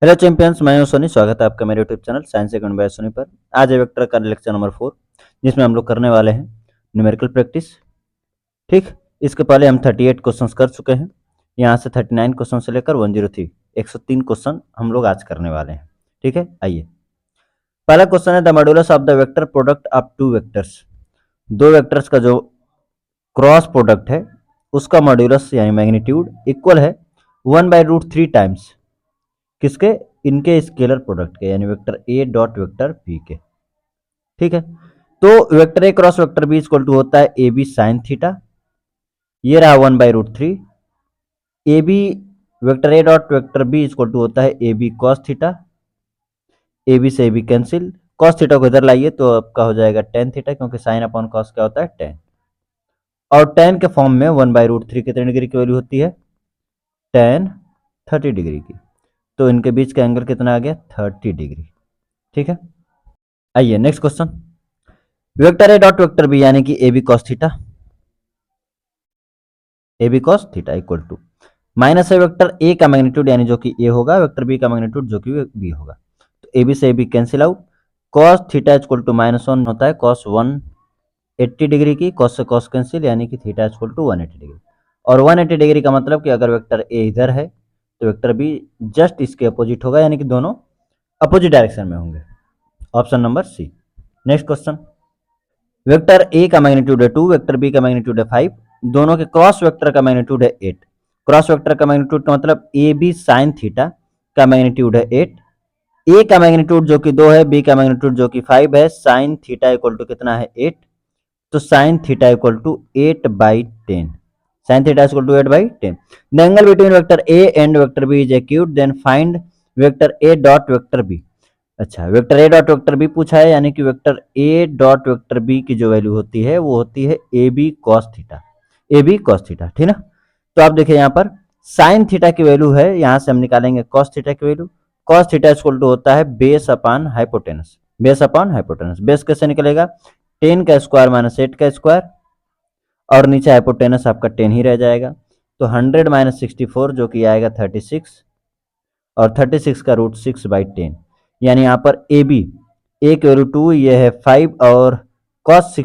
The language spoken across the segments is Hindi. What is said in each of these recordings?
हेलो चैंपियंस, मैं हूं सोनी। स्वागत है आपका मेरे YouTube channel Science Second by Soni पर। आज है वेक्टर का लेक्चर नंबर 4, जिसमें हम लोग करने वाले हैं न्यूमेरिकल प्रैक्टिस। ठीक, इसके पहले हम 38 क्वेश्चंस कर चुके हैं। यहाँ से 39 क्वेश्चन से लेकर 103 103 क्वेश्चन हम लोग आज करने वाले हैं। ठीक है, आइए। पहला क्वेश्चन है, the modulus of the vector product of two vectors. दो वेक्टर्स का जो क्रॉस प्रोडक्ट है उसका मॉड्यूलस यानी मैग्नीट्यूड इक्वल है 1/√3 टाइम्स किसके, इनके स्केलर प्रोडक्ट के, यानी वेक्टर ए डॉट वेक्टर बी के। ठीक है, तो vector A cross vector B equal to होता है ए बी साइन थीटा। ये रहा 1/√3। A B vector A dot vector B equal to होता है A B cos theta. A B से A B cancel, cos theta को इधर लाइए तो आपका हो जाएगा टेन थीटा, क्योंकि साइन अपॉन कॉस क्या होता है, टेन। और टेन के फॉर्म में 1/√3 कितने डिग्री की वैल्यू होती है, टेन 30 डिग्री की। तो इनके बीच का एंगल कितना आ गया, 30 डिग्री। ठीक है, आइए नेक्स्ट क्वेश्चन। वेक्टर ए डॉट वेक्टर बी यानी कि A B cos theta, A B cos theta equal to minus है वेक्टर ए का मैग्नीट्यूड यानी जो कि ए होगा, वेक्टर बी का मैग्नीट्यूड जो कि बी होगा। तो ए बी से A B cancel out, cos theta equal to -1 होता है कॉस 180 डिग्री की, कॉस से कॉस कैंसिल यानी कि थीटा इक्वल टू 180 डिग्री। और 180 डिग्री का मतलब कि अगर वेक्टर ए इधर है तो वेक्टर बी जस्ट इसके अपोजिट होगा, यानी कि दोनों अपोजिट डायरेक्शन में होंगे। Option number C. Next question, vector ए का मैग्नीट्यूड है 2, वेक्टर बी का मैग्नीट्यूड है 5, दोनों के क्रॉस वेक्टर का मैग्नीट्यूड है 8। क्रॉस वेक्टर का मैग्नीट्यूड का मतलब ए बी साइन थीटा का मैग्नीट्यूड है 8। ए का मैग्नीट्यूड जो कि 2 है, बी का मैग्नीट्यूड जो कि 5 है, साइन थीटा इक्वल टू कितना है, 8। तो sine theta equal to 8/10, sine theta equal to 8/10। The angle between vector A and vector B is acute, then find vector A dot vector B. अच्छा, वेक्टर ए डॉट वेक्टर बी पूछा है, यानी कि वेक्टर ए डॉट वेक्टर बी की जो वैल्यू होती है वो होती है A B cos theta, A B cos theta. ठीक ना, तो आप देखिए यहाँ पर साइन थीटा की वैल्यू है, यहाँ से हम निकालेंगे कॉस थीटा की value. Cos theta equal to होता है base upon hypotenuse, base upon hypotenuse. Base कैसे निकलेगा, 10 का स्क्वायर माइनस 8 का स्क्वायर, और नीचे हाइपोटेनस आपका 10 ही रह जाएगा। तो 100 माइनस 64 जो कि आएगा 36, और 36 का रूट 6/10, यानी यहाँ पर ए बी, ए की वैल्यू 2, ये है 5, और कॉस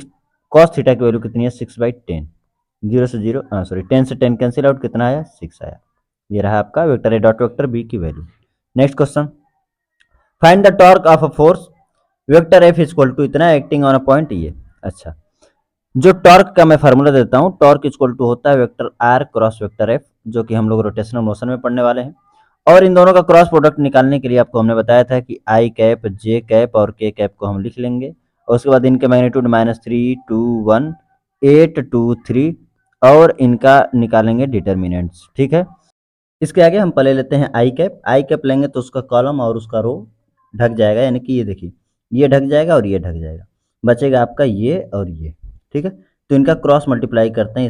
थीटा की वैल्यू कितनी है, 6/10। 0 से 0 सॉरी 10 से 10 कैंसिल आउट, कितना आया, 6 आया। ये रहा आपका वेक्टर ए डॉट वेक्टर बी की value. Next question, find the torque of a force vector F equal to इतना एक्टिंग ऑन अ पॉइंट ये। अच्छा, जो टॉर्क का मैं फार्मूला देता हूँ, टॉर्क इक्वल टू होता है vector R cross vector F, जो कि हम लोग रोटेशनल मोशन में पढ़ने वाले हैं। और इन दोनों का क्रॉस प्रोडक्ट निकालने के लिए आपको हमने बताया था कि आई कैप जे कैप और के कैप को हम लिख लेंगे, और उसके बाद इनके मैग्नीट्यूड -3 2 1 8 2 3, और इनका निकालेंगे डिटर्मिनेंट्स। ठीक है, इसके आगे हम पहले लेते हैं आई कैप। आई कैप लेंगे तो उसका कॉलम और उसका रो ढक जाएगा, यानी कि ये देखिए, ये ढक जाएगा और ये ढक जाएगा, बचेगा आपका ये और ये। ठीक है, तो इनका क्रॉस मल्टीप्लाई करते हैं,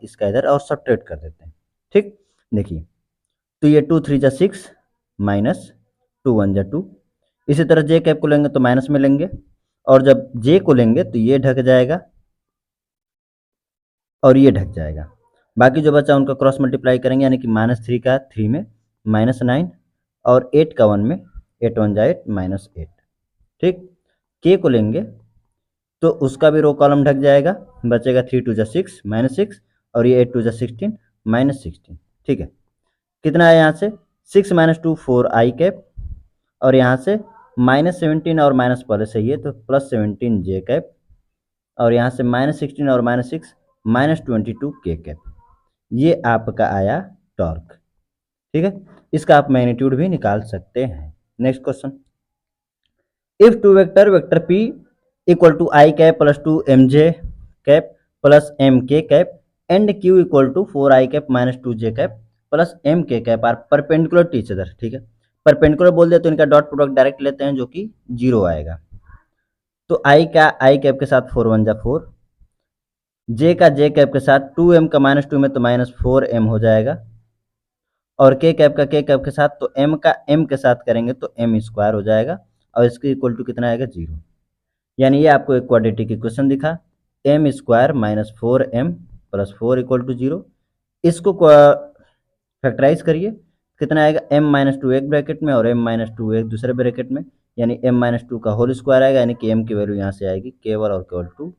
इसका इधर और सब्ट्रैक्ट कर देते हैं। ठीक, देखिए, तो ये 2 3 जा 6 माइनस 2 1 जा 2। इसी तरह जे कैप को लेंगे तो माइनस में लेंगे, और जब जे को लेंगे तो ये ढक जाएगा और ये ढक जाएगा। बाकी जो बचा उनका क्रॉस मल्टीप्लाई करेंगे, यानी कि -3 का 3 में -9, और 8 का 1 में 8 1 जा 8 -8। ठीक, के को लेंगे तो उसका भी रो कॉलम ढक जाएगा, बचेगा 3 2 जा 6 -6, और ये 8 2 जा 16 -16। ठीक है, कितना है यहाँ से, 6 - 2 4 आई कैप, और यहाँ से -17 और माइनस पहले से ही है तो +17 जे कैप, और यहाँ से -16 और -6 -22 के कैप। ये आपका आया टॉर्क। ठीक है, इसका आप मैग्नीट्यूड भी निकाल सकते हैं। Next question, if two vector vector P equal to I cap plus 2 M J cap plus M K cap and Q equal to 4 I cap minus 2 J cap plus M K cap are perpendicular to each other. ठीक है, परपेंडिकुलर बोल दे तो इनका डॉट प्रोडक्ट डायरेक्ट लेते हैं, जो कि 0 आएगा। तो आई का आई कैप के साथ 4 1 जा 4, जे का जे कैप के साथ 2m का -2 में तो -4m हो जाएगा, और के कैप का के कैप के साथ तो m का m के साथ करेंगे तो m स्क्वायर हो जाएगा, और इसके इक्वल टू कितना आएगा, 0। यानी ये आपको एक क्वाड्रेटिक इक्वेशन दिखा, m स्क्वायर -4m + 4 = 0। इसको फैक्टराइज करिए, कितना आएगा, m माइनस टू एक ब्रैकेट में और m माइनस टू एक दूसरे ब्रैकेट में, यानी m माइनस टू का होल स्क्वायर आएगा, यानी कि m की वैल्यू यहाँ से आएगी केवल और केवल 2,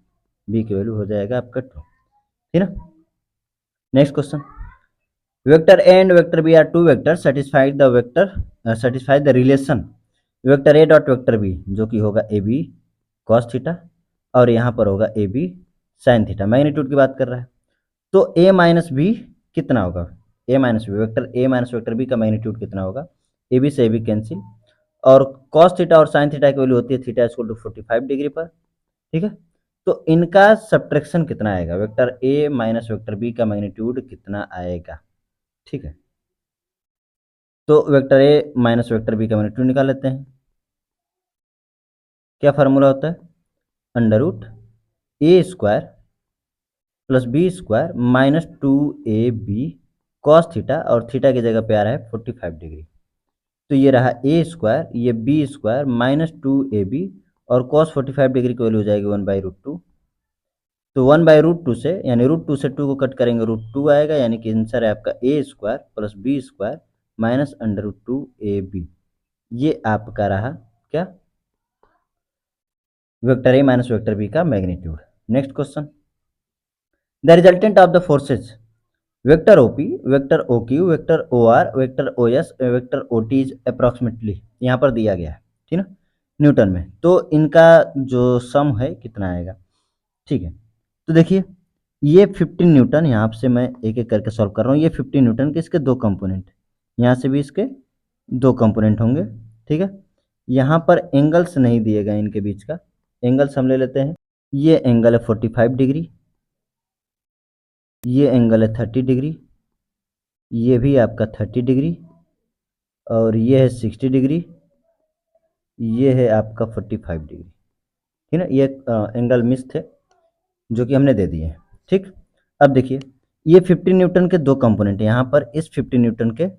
b की वैल्यू हो जाएगा आपका 2, ठीक ना। Next question, vector A and vector B are two vector satisfy the relation vector A dot vector B, जो कि होगा ए बी कॉस थीटा और यहाँ पर होगा ए बी साइन थीटा, मैग्नीट्यूड की बात कर रहा है। तो ए माइनस बी कितना होगा, a minus b vector A minus vector B का मैग्नीट्यूड कितना होगा, ए बी से ए बी कैंसिल, और कॉस थीटा और साइन थीटा की वैल्यू होती है थीटा इक्वल टू 45 डिग्री पर, ठीक है। तो इनका सब्ट्रैक्शन कितना आएगा, वेक्टर ए माइनस वेक्टर बी का मैग्नीट्यूड कितना आएगा, ठीक है। तो वेक्टर ए माइनस वेक्टर बी का मैग्नीट्यूड निकाल लेते हैं। क्या फार्मूला होता है, under root a square plus b square minus 2ab cos theta, और थीटा की जगह पे आ रहा है 45 डिग्री। तो ये रहा ए स्क्वायर, ये बी स्क्वायर माइनस 2ab, और कॉस 45 डिग्री की वैल्यू हो जाएगी 1/√2। तो 1/√2 से, यानी √2 से 2 को कट करेंगे √2 आएगा, यानी कि आंसर है आपका a square plus b square minus √2ab। ये आपका रहा क्या, वेक्टर ए माइनस वेक्टर बी का magnitude. Next question, the resultant of the forces vector OP vector OQ vector OR vector OS vector OT is approximately, यहाँ पर दिया गया है, ठीक ना, न्यूटन में। तो इनका जो सम है कितना आएगा, ठीक है। तो देखिए ये 15 न्यूटन, यहाँ से मैं एक एक करके सॉल्व कर रहा हूँ, ये 15 न्यूटन के इसके दो कंपोनेंट, यहाँ से भी इसके दो कंपोनेंट होंगे, ठीक है। यहाँ पर एंगल्स नहीं दिए गए इनके बीच का, एंगल्स हम ले लेते हैं। ये एंगल है 45 डिग्री, ये एंगल है 30 डिग्री, ये भी आपका 30 डिग्री, और ये है 60 डिग्री, ये है आपका 45 डिग्री, ठीक है। ये एंगल मिस थे जो कि हमने दे दिए हैं, ठीक। अब देखिए ये 15 न्यूटन के दो कंपोनेंट हैं, यहाँ पर इस 15 न्यूटन के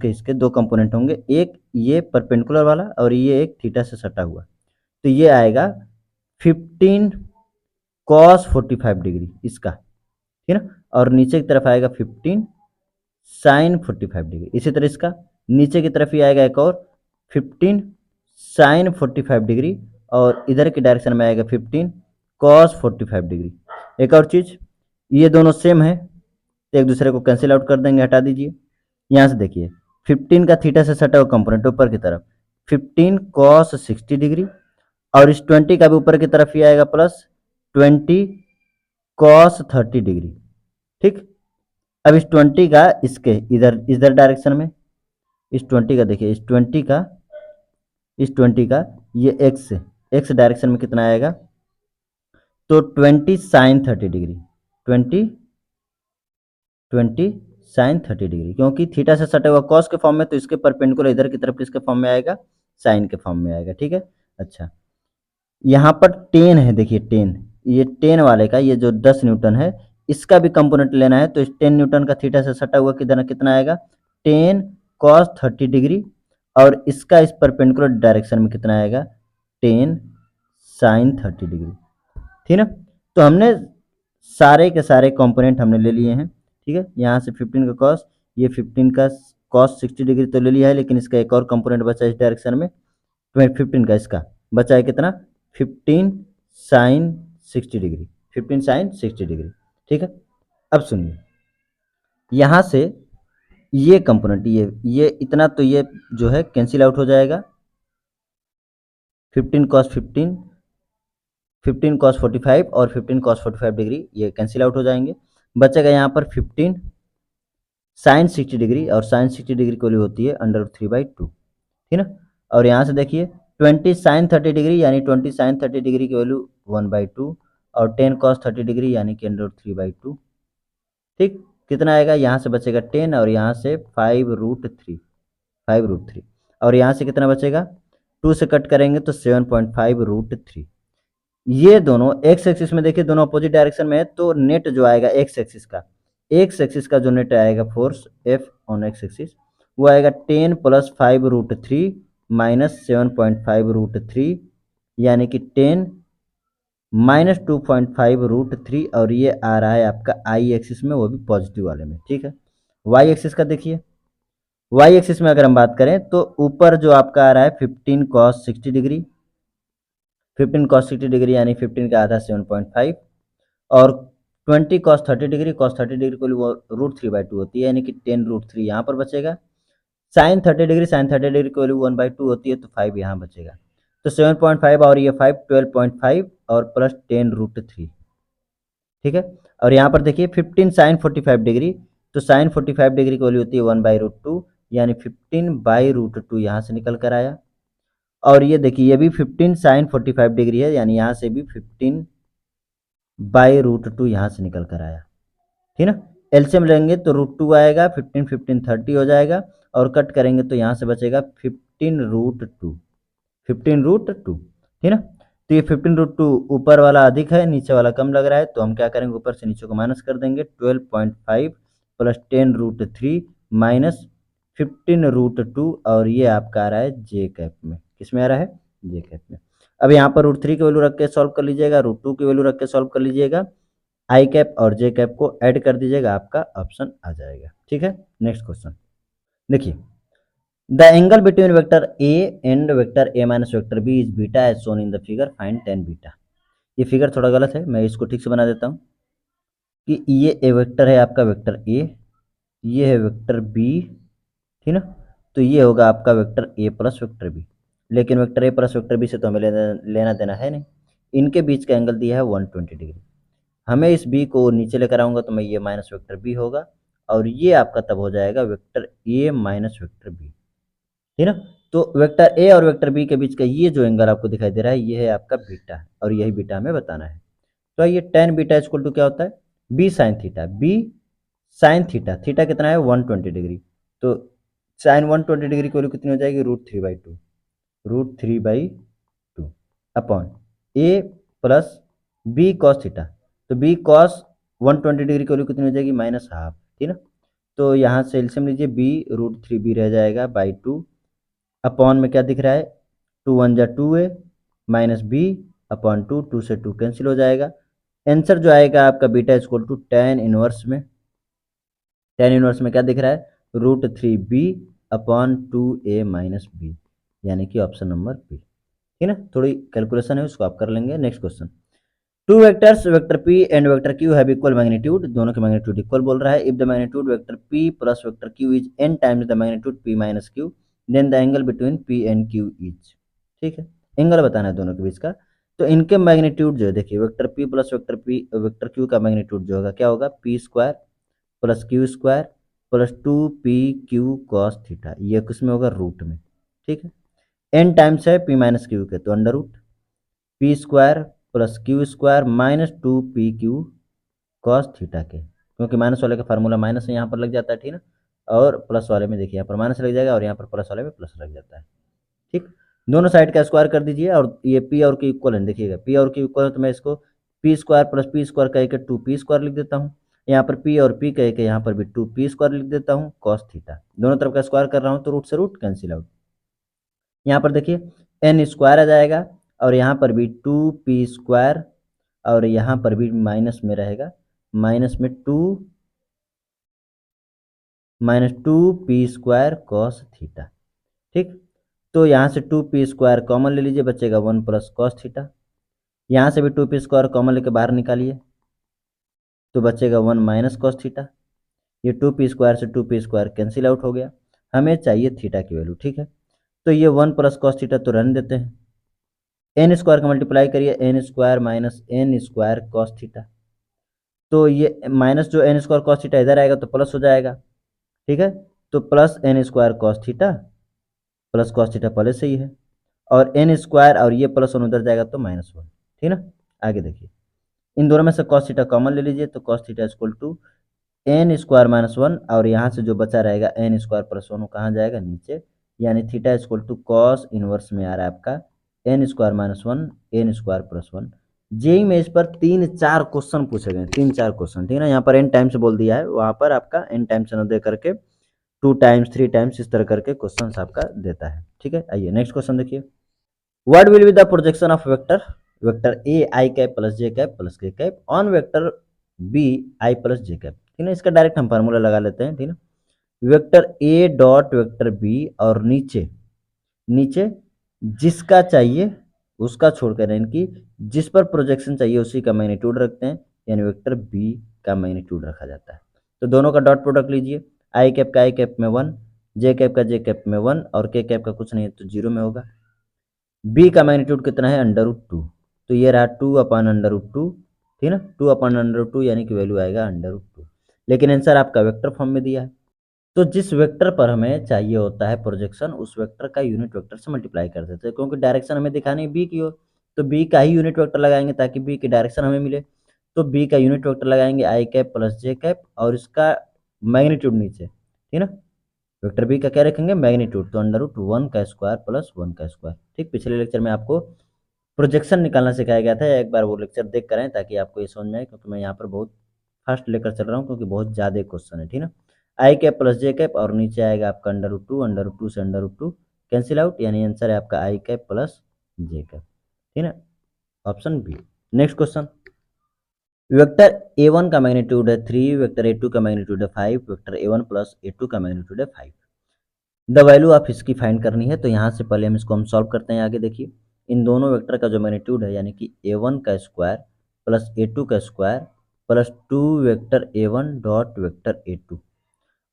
इसके दो कंपोनेंट होंगे, एक ये परपेंडिकुलर वाला और ये एक थीटा से सटा हुआ। तो ये आएगा 15 कॉस 45 डिग्री इसका, ठीक है ना, और नीचे की तरफ आएगा 15 साइन 45 डिग्री। इसी तरह इसका नीचे की तरफ ही आएगा एक और 15 साइन 45 डिग्री, और इधर की डायरेक्शन में आएगा 15 कॉस 45 डिग्री। एक और चीज़, ये दोनों सेम है तो एक दूसरे को कैंसिल आउट कर देंगे, हटा दीजिए। यहाँ से देखिए 15 का थीटा से सटा हुआ कंपोनेंट ऊपर की तरफ 15 कॉस 60 डिग्री, और इस 20 का भी ऊपर की तरफ ही आएगा प्लस 20 कॉस 30 डिग्री, ठीक। अब इस 20 का इसके इधर इधर डायरेक्शन में, इस 20 का देखिए, इस 20 का ये एक्स डायरेक्शन में कितना आएगा, तो 20 साइन 30 डिग्री, 20 साइन 30 डिग्री, क्योंकि थीटा से सटा हुआ कॉस के फॉर्म में, तो इसके परपेंडिकुलर इधर की तरफ इसके फॉर्म में आएगा, साइन के फॉर्म में आएगा, ठीक है। अच्छा, यहाँ पर 10 है, देखिए 10, ये 10 वाले का ये जो 10 न्यूटन है इसका भी कंपोनेंट लेना है, तो इस 10 न्यूटन का थीटा से सटा हुआ कितना कितना आएगा 10 कॉस 30 डिग्री, और इसका इस परपेंडिकुलर डायरेक्शन में कितना आएगा 10 साइन 30 डिग्री, ठीक ना। तो हमने सारे के सारे कंपोनेंट हमने ले लिए हैं, ठीक है। यहाँ से 15 का कॉस, ये 15 का कॉस 60 डिग्री तो ले लिया है, लेकिन इसका एक और कंपोनेंट बचा इस डायरेक्शन में, तो 15 का इसका बचा है कितना 15 साइन 60 डिग्री, 15 साइन 60 डिग्री, ठीक है। अब सुनिए यहाँ से ये कंपोनेंट ये इतना, तो ये जो है कैंसिल आउट हो जाएगा, 15 कॉस 15 कॉस 45 और 15 कॉस 45 डिग्री ये कैंसिल आउट हो जाएंगे, बचेगा यहाँ पर 15 साइन 60 डिग्री, और साइन 60 डिग्री की वैल्यू होती है √3/2, ठीक ना। और यहाँ से देखिए 20 साइन 30 डिग्री, यानी 20 साइन 30 डिग्री की वैल्यू 1/2, और 10 कॉस 30 डिग्री यानी कि √3/2, ठीक। कितना आएगा, यहाँ से बचेगा 10, और यहाँ से 5√3, और यहाँ से कितना बचेगा 2 से कट करेंगे तो 7.5√3। ये दोनों एक्स एक्सिस में देखिए दोनों अपोजिट डायरेक्शन में है, तो नेट जो आएगा एक्स एक्सिस का जो नेट आएगा force F on x axis वो आएगा 10 + 5√3 - 7.5√3, यानी कि 10 - 2.5√3, और ये आ रहा है आपका आई एक्सिस में, वो भी पॉजिटिव वाले में, ठीक है। वाई एक्सिस का देखिए, वाई एक्सिस में अगर हम बात करें तो ऊपर जो आपका आ रहा है 15 कॉस 60 डिग्री, 15 कॉस 60 डिग्री यानी 15 का आधा 7.5, और 20 कॉस 30 डिग्री, कॉस 30 डिग्री को वो √3/2 होती है, यानी कि 10 √3 यहाँ पर बचेगा। साइन 30 डिग्री, साइन 30 डिग्री की वैल्यू 1/2 होती है, तो 5 यहाँ बचेगा। तो 7.5 और ये 5 12.5 और प्लस 10 √3, ठीक है। और यहाँ पर देखिए 15 साइन 45 डिग्री, तो साइन 45 डिग्री की वैल्यू होती है 1/√2, यानी 15/√2 यहाँ से निकल कर आया। और ये देखिए ये भी 15 साइन 45 डिग्री है, यानी यहाँ से भी 15/√2 यहाँ से निकल कर आया, ठीक ना। एलसीएम लेंगे तो √2 आएगा, 15 15 30 हो जाएगा, और कट करेंगे तो यहाँ से बचेगा 15 √2, 15 √2, ठीक ना। तो ये 15 √2 ऊपर वाला अधिक है, नीचे वाला कम लग रहा है, तो हम क्या करेंगे, ऊपर से नीचे को माइनस कर देंगे। 12.5 प्लस 10 √3 माइनस 15 √2, और ये आपका आ रहा है जे कैप में। किस में आ रहा है? जे कैप में। अब यहाँ पर √3 की वैल्यू रख के सॉल्व कर लीजिएगा, √2 की वैल्यू रख के सॉल्व कर लीजिएगा, आई कैप और जे कैप को ऐड कर दीजिएगा, आपका ऑप्शन आ जाएगा, ठीक है। नेक्स्ट क्वेश्चन देखिए, the angle between vector A and vector A minus vector B is beta as shown in the figure, find tan beta. ये फिगर थोड़ा गलत है, मैं इसको ठीक से बना देता हूँ कि ये ए वेक्टर है आपका, वेक्टर ए, ये है वेक्टर बी, ठीक ना। तो ये होगा आपका वेक्टर ए प्लस वेक्टर बी, लेकिन वेक्टर ए प्लस वेक्टर बी से तो हमें लेना देना है नहीं। इनके बीच का एंगल दिया है 120 डिग्री। हमें इस बी को नीचे लेकर आऊँगा तो मैं ये माइनस वेक्टर बी होगा, और ये आपका तब हो जाएगा वेक्टर ए माइनस वेक्टर बी, ठीक ना। तो वेक्टर ए और वेक्टर बी के बीच का ये जो एंगल आपको दिखाई दे रहा है, ये है आपका बीटा, और यही बीटा हमें बताना है। तो ये tan बीटा इक्वल टू क्या होता है? B sine theta, B sine theta, theta कितना है? 120 डिग्री। तो साइन 120 डिग्री की वैल्यू कितनी हो जाएगी? √3/2, √3/2 अपॉन ए प्लस बी कॉस थीटा, तो बी कॉस 120 डिग्री की वैल्यू कितनी हो जाएगी? -½ ठीक ना। तो यहाँ से एलसीएम लीजिए, बी √3b रह जाएगा बाई 2, अपॉन में क्या दिख रहा है? 2 1 जा 2a माइनस बी अपॉन 2, 2 से 2 कैंसिल हो जाएगा। आंसर जो आएगा आपका beta equal to tan inverse में, tan इनवर्स में क्या दिख रहा है? √3b upon 2a minus B, यानी कि ऑप्शन नंबर बी, ठीक है ना। थोड़ी कैलकुलेशन है, उसको आप कर लेंगे। Next question, two vectors vector p and vector q have equal magnitude, दोनों के मैग्नीट्यूड इक्वल बोल रहा है। If the magnitude vector p plus vector q is n times the magnitude p minus q, then the angle between p and q is, ठीक है। एंगल बताना है दोनों के बीच का। तो इनके मैग्नीट्यूड जो है, देखिए vector p plus vector q का मैग्नीट्यूड जो होगा क्या होगा? p² plus q² plus 2pq cos theta, ये किसमें होगा? रूट में, ठीक है। n टाइम्स है p माइनस q के, तो √p² plus q² minus 2pq cos theta के, क्योंकि माइनस वाले का फार्मूला माइनस यहाँ पर लग जाता है, ठीक ना। और प्लस वाले में देखिए यहाँ पर माइनस लग जाएगा, और यहाँ पर प्लस वाले में प्लस लग जाता है, ठीक। दोनों साइड का स्क्वायर कर दीजिए, और ये p और q इक्वल है, देखिएगा p और q इक्वल है, तो मैं इसको p² प्लस p² कह के 2p² लिख देता हूँ। यहाँ पर p और p कह के यहाँ पर भी 2p² लिख देता हूँ कॉस थीटा। दोनों तरफ का स्क्वायर कर रहा हूँ तो रूट से रूट कैंसिल आउट। यहाँ पर देखिए n² आ जाएगा, और यहाँ पर भी 2p², और यहाँ पर भी माइनस में रहेगा, माइनस में 2 माइनस 2p² कॉस थीटा, ठीक। तो यहाँ से 2p² कॉमन ले लीजिए, बचेगा 1 प्लस कॉस थीटा। यहाँ से भी 2p² कॉमन लेके बाहर निकालिए, तो बचेगा 1 माइनस कॉस थीटा। ये 2p² से 2p² कैंसिल आउट हो गया। हमें चाहिए थीटा की वैल्यू, ठीक है। तो ये 1 प्लस कॉस थीटा तो रहने देते हैं, n² का मल्टीप्लाई करिए, n² minus n² cos theta. तो ये माइनस जो n² कॉस थीटा इधर आएगा तो प्लस हो जाएगा, ठीक है। तो plus n² cos theta, plus cos theta पहले से ही है, और n² और ये प्लस 1 उधर जाएगा तो -1, ठीक ना। आगे देखिए, इन दोनों में से कॉस थीटा कॉमन ले लीजिए, तो cos theta equal to n² minus 1, और यहाँ से जो बचा रहेगा n² प्लस 1 कहाँ जाएगा? नीचे, यानी theta equal to cos inverse में आ रहा है आपका n² minus 1 n² plus 1। JEE में इस पर 3-4 क्वेश्चन पूछे गए, 3-4 क्वेश्चन, ठीक है ना। यहाँ पर n टाइम्स बोल दिया है, वहाँ पर आपका n टाइम्स न दे करके 2 टाइम्स 3 टाइम्स इस तरह करके क्वेश्चन आपका देता है, ठीक है। आइए नेक्स्ट क्वेश्चन देखिए, what will be the projection of vector vector a i cap plus J cap plus k cap on vector b i plus J cap, ठीक है। इसका डायरेक्ट हम फार्मूला लगा लेते हैं, ठीक है। वेक्टर ए डॉट वेक्टर बी और नीचे नीचे जिसका चाहिए उसका छोड़कर यानी कि जिस पर प्रोजेक्शन चाहिए उसी का मैग्नीट्यूड रखते हैं, यानी वेक्टर बी का मैग्नीट्यूड रखा जाता है। तो दोनों का डॉट प्रोडक्ट लीजिए, आई कैप का आई कैप में 1, जे कैप का जे कैप में 1 और के कैप का कुछ नहीं है तो 0 में होगा। बी का मैग्नीट्यूड कितना है, √2, तो ये रहा 2/√2, ठीक ना, 2/√2 यानी कि वैल्यू आएगा √2, लेकिन आंसर आपका वेक्टर फॉर्म में दिया है। तो जिस वेक्टर पर हमें चाहिए होता है प्रोजेक्शन उस वेक्टर का यूनिट वेक्टर से मल्टीप्लाई कर देते हैं, क्योंकि डायरेक्शन हमें दिखानी है बी की ओर, तो बी का ही यूनिट वेक्टर लगाएंगे ताकि बी की डायरेक्शन हमें मिले। तो बी का यूनिट वेक्टर लगाएंगे आई कैप प्लस जे कैप और इसका मैग्नीट्यूड नीचे, ठीक ना, वेक्टर बी का क्या रखेंगे, मैग्नीट्यूड, तो √1 का स्क्वायर प्लस 1 का स्क्वायर। ठीक, पिछले लेक्चर में आपको प्रोजेक्शन निकालना सिखाया गया था, एक बार वो लेक्चर देख कर आएं ताकि आपको ये समझ में आए, क्योंकि मैं यहाँ पर बहुत फास्ट लेकर चल रहा हूँ क्योंकि बहुत ज़्यादा क्वेश्चन है, ठीक ना। आई कैप प्लस जे कैप और नीचे आएगा आपका √2 से √2 कैंसिल आउट, यानी आंसर है आपका I cap plus J cap, ठीक ना, option B. Next question, vector a1 का मैग्नीट्यूड है 3, वेक्टर a2 का मैग्नीट्यूड है 5, वेक्टर a1 प्लस a2 का मैग्नीट्यूड है 5। द वैल्यू ऑफ इसकी फाइंड करनी है, तो यहाँ से पहले हम इसको सॉल्व करते हैं। आगे देखिए, इन दोनों वेक्टर का जो मैग्नीट्यूड है यानी कि a1 का स्क्वायर प्लस a2 का square plus 2 vector a1 dot vector a2,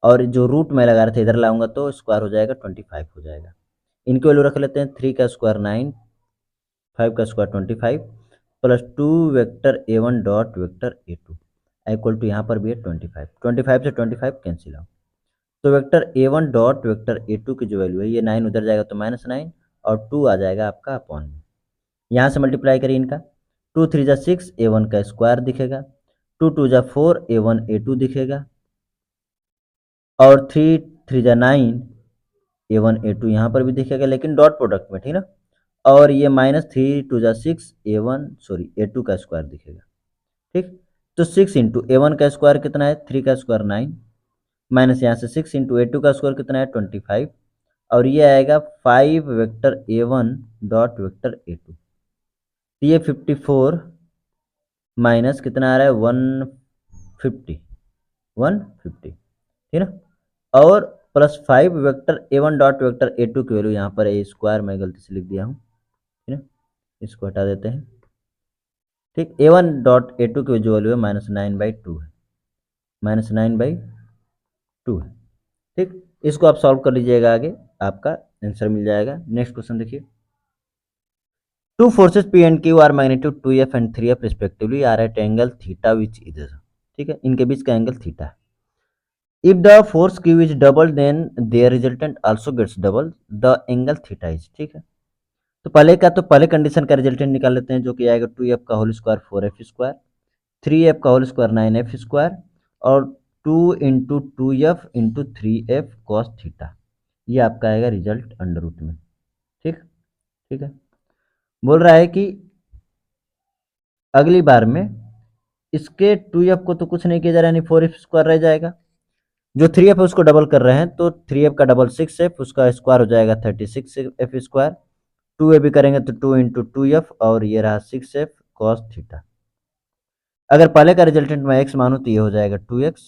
और जो रूट मैं लगा रहा था इधर लाऊंगा तो स्क्वायर हो जाएगा 25 हो जाएगा। इनकी वैल्यू रख लेते हैं, 3 का स्क्वायर 9, 5 का square 25 plus 2 vector a1 dot vector a2 equal to यहाँ पर भी है 25, 25 से 25 कैंसिल आउट, तो vector a1 dot vector a2 की जो वैल्यू है, ये 9 उधर जाएगा तो -9 और 2 आ जाएगा आपका अपॉन में। यहाँ से मल्टीप्लाई करिए इनका, 2 3 जा 6 a1 का स्क्वायर दिखेगा, 2 2 जा 4 a1 a2 दिखेगा और 3 3 जा 9 a1 a2 यहाँ पर भी दिखेगा लेकिन डॉट प्रोडक्ट में, ठीक ना, और ये -3 2 जा 6 a1 सॉरी a2 का स्क्वायर दिखेगा। ठीक, तो 6 इंटू a1 का स्क्वायर कितना है, 3 का स्क्वायर 9 माइनस यहाँ से 6 इंटू a2 का स्क्वायर कितना है 25 और ये आएगा 5 vector a1 dot vector a2, तो ये 54 माइनस कितना आ रहा है 150, 150, ठीक ना, और plus 5 vector a1 dot vector a2 की वैल्यू, यहाँ पर ए स्क्वायर मैं गलती से लिख दिया हूँ, ठीक है, इसको हटा देते हैं। ठीक, a1 डॉट a2 की जो वैल्यू है -9/2 है, -9/2 है। ठीक, इसको आप सॉल्व कर लीजिएगा, आगे आपका आंसर मिल जाएगा। नेक्स्ट क्वेश्चन देखिए, two forces P and Q are magnitude 2F and 3F respectively are at angle theta which is, ठीक है, इनके बीच का एंगल थीटा है। If the force Q is double then their resultant also gets double, the angle theta is, ठीक है। तो पहले कंडीशन का रिजल्टेंट निकाल लेते हैं, जो कि आएगा 2F का whole square 4F square, 3F का होल स्क्वायर 9F स्क्वायर और 2 into 2F into 3F cos theta, ये आपका आएगा रिजल्ट अंडर रूट में। ठीक, ठीक है, बोल रहा है कि अगली बार में इसके 2F को तो कुछ नहीं किया जा रहा है, यानी 4F स्क्वायर रह जाएगा। जो 3F है उसको डबल कर रहे हैं, तो 3F का डबल 6F, उसका स्क्वायर हो जाएगा 36F स्क्वायर, 2A भी करेंगे तो 2 इंटू 2F और ये रहा 6F कॉस थीटा। अगर पहले का रिजल्टेंट मैं x मानूं तो ये हो जाएगा 2x,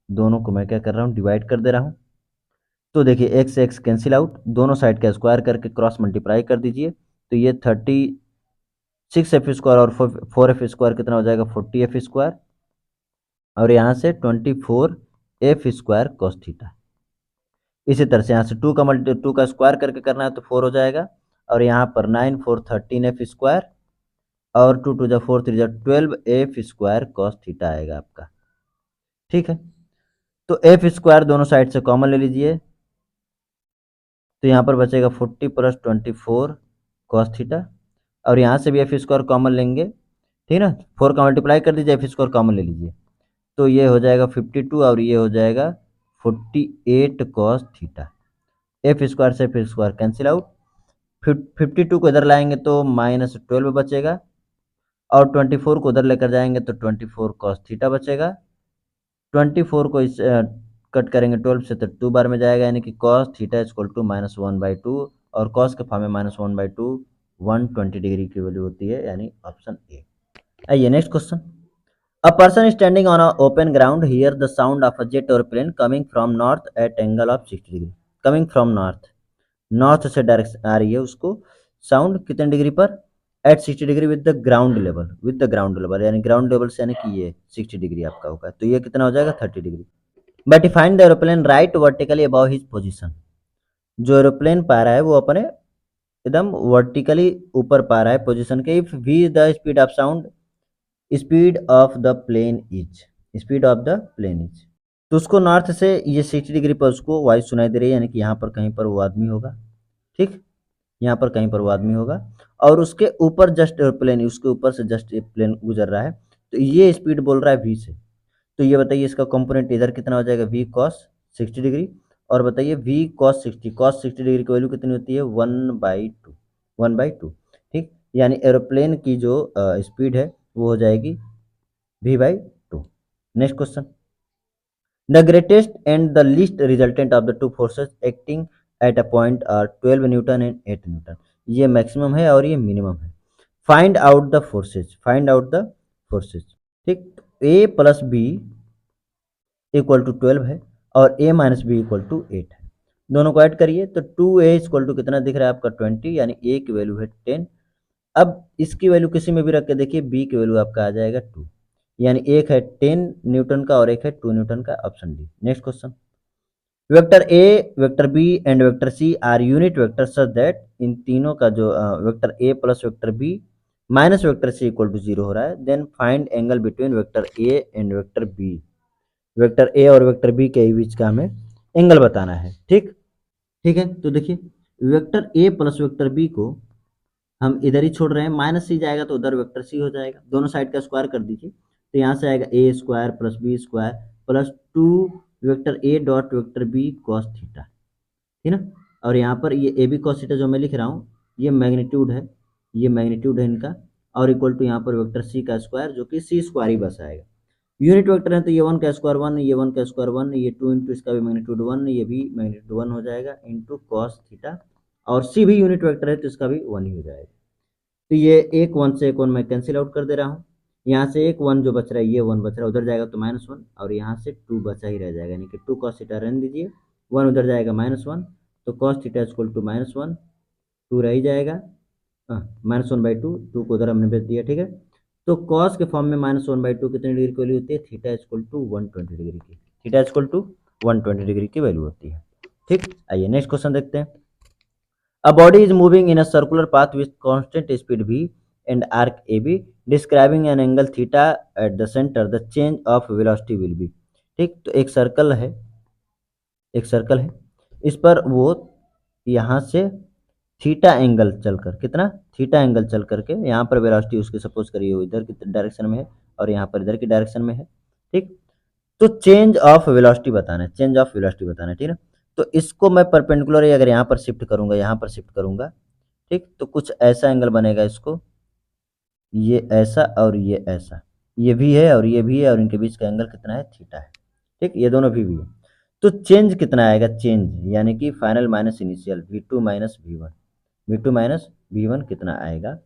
दोनों को मैं क्या कर रहा हूँ डिवाइड कर दे रहा हूँ, तो देखिए x से x कैंसिल आउट, दोनों साइड का स्क्वायर करके क्रॉस मल्टीप्लाई कर दीजिए, तो ये 36F स्क्वायर और 4F स्क्वायर कितना हो जाएगा 40F स्क्वायर और यहाँ से 24F स्क्वायर कॉस थीटा। इसी तरह से यहाँ से 2 का स्क्वायर करके करना है तो 4 हो जाएगा और यहाँ पर 9 4 13F स्क्वायर और 2 2 जा 4 3 जा 12F स्क्वायर कॉस थीटा आएगा आपका। ठीक है, तो एफ स्क्वायर दोनों साइड से कॉमन ले लीजिए, तो यहाँ पर बचेगा 40 प्लस 24 कॉस थीटा और यहाँ से भी एफ स्क्वायर कॉमन लेंगे, ठीक ना, 4 का मल्टीप्लाई कर दीजिए, एफ स्क्वायर कॉमन ले लीजिए, तो ये हो जाएगा 52 और ये हो जाएगा 48 कॉस थीटा। एफ स्क्वायर से एफ स्क्वायर कैंसिल आउट, 52 को इधर लाएंगे तो -12 बचेगा और 24 को उधर लेकर जाएंगे तो 24 कॉस थीटा बचेगा। 24 को इस कट करेंगे 12 से तो 2 बार में जाएगा, यानी कि कॉस थीटा इक्वल टू -1/2 और कॉस के फॉर्म में -1/2 120 डिग्री की वैल्यू होती है, यानी ऑप्शन ए। आइए next question, A person standing on an open ground hear the sound of a jet airplane coming from north at angle of 60 degree. Coming from north. North से डायरेक्शन आ रही है उसको साउंड कितने डिग्री पर at 60 degree with the ground level यानी ग्राउंड लेवल से यानी कि ये 60 डिग्री आपका होगा तो ये कितना हो जाएगा 30 degree but he find the aeroplane right vertically above his position जो एरोप्लेन पा रहा है वो अपने एकदम वर्टिकली ऊपर पा रहा है पोजीशन के if we the speed of sound speed of the plane is speed of the plane is तो उसको नॉर्थ से ये 60 डिग्री पर उसको वॉइस सुनाई दे रही है यानी कि यहाँ पर कहीं पर वो आदमी होगा ठीक यहाँ पर कहीं पर वो आदमी होगा और उसके ऊपर जस्ट एयरप्लेन उसके ऊपर से जस्ट एक प्लेन गुजर रहा है तो ये स्पीड बोल रहा है वी से तो ये बताइए इसका कंपोनेंट इधर कितना हो जाएगा वी कॉस 60 डिग्री और बताइए वी कॉस 60 डिग्री की वैल्यू कितनी होती है 1/2 ठीक यानी एरोप्लेन की जो स्पीड है वो हो जाएगी v/2 next question the greatest and the least resultant of the two forces acting at a point are 12 newton and 8 newton ये मैक्सिमम है और ये मिनिमम है फाइंड आउट द फोर्सेज ठीक ए प्लस बी इक्वल टू 12 है और ए माइनस बी इक्वल टू 8 है दोनों को ऐड करिए तो 2a इक्वल टू कितना दिख रहा है आपका 20 यानी ए की वैल्यू है 10 अब इसकी वैल्यू किसी में भी रख के देखिए बी की वैल्यू आपका आ जाएगा 2 यानी एक है 10 न्यूटन का और एक है 2 न्यूटन का option D next question vector A vector B and vector C are unit vector such that इन तीनों का जो vector A plus vector B minus vector C equal to 0 हो रहा है then find angle between vector A and vector B vector ए और वेक्टर बी के बीच का हमें एंगल बताना है ठीक ठीक है तो देखिए वेक्टर ए प्लस वेक्टर बी को हम इधर ही छोड़ रहे हैं माइनस सी जाएगा तो उधर वेक्टर सी हो जाएगा दोनों साइड का स्क्वायर कर दीजिए तो यहाँ से आएगा a square plus b square plus 2 vector A dot vector b cos theta ठीक ना और यहाँ पर ये ए बी कॉस थीटा जो मैं लिख रहा हूँ ये मैग्नीट्यूड है इनका और इक्वल टू यहाँ पर वेक्टर सी का स्क्वायर जो कि सी स्क्वायर ही बस आएगा यूनिट वेक्टर है तो ये 1 का स्क्वायर 1 ये 1 का स्क्वायर 1 ये 2 इंटू इसका भी मैग्नीट्यूड 1 ये भी मैग्नीट्यूड 1 हो जाएगा इंटू कॉस थीटा और सी भी यूनिट वेक्टर है तो इसका भी 1 ही हो जाएगा तो ये एक 1 से एक 1 मैं कैंसिल आउट कर दे रहा हूँ यहाँ से एक 1 जो बच रहा है ये 1 बच रहा है उधर जाएगा तो -1 और यहाँ से 2 बचा ही रह जाएगा यानी कि 2 कॉस थीटा रहने दीजिए 1 उधर जाएगा -1 तो कॉस थीटा इक्वल टू -1 2 रह ही जाएगा -1/2 2 को उधर हमने भेज दिया ठीक है तो कॉस के फॉर्म में -1/2 कितने डिग्री की वैल्यू होती है थीटा इक्वल टू 120 डिग्री की थीटा इक्वल टू 120 डिग्री की वैल्यू होती है ठीक आइए नेक्स्ट क्वेश्चन देखते हैं A body is moving in a circular path with constant speed v and arc AB describing an angle theta at the center. The change of velocity will be ठीक तो एक सर्कल है इस पर वो यहाँ से थीटा एंगल चलकर कितना थीटा एंगल चल करके यहाँ पर वेलोसिटी उसकी सपोज करिए इधर की डायरेक्शन में है और यहाँ पर इधर की डायरेक्शन में है ठीक तो चेंज ऑफ वेलोसिटी बताना है ठीक है तो इसको मैं परपेंडिकुलर अगर यहाँ पर शिफ्ट करूँगा ठीक तो कुछ ऐसा एंगल बनेगा इसको ये ऐसा और ये ऐसा ये भी है और ये भी है और इनके बीच का एंगल कितना है थीटा है ठीक ये दोनों भी है तो चेंज कितना आएगा चेंज यानी कि final minus initial v2 minus v1 कितना आएगा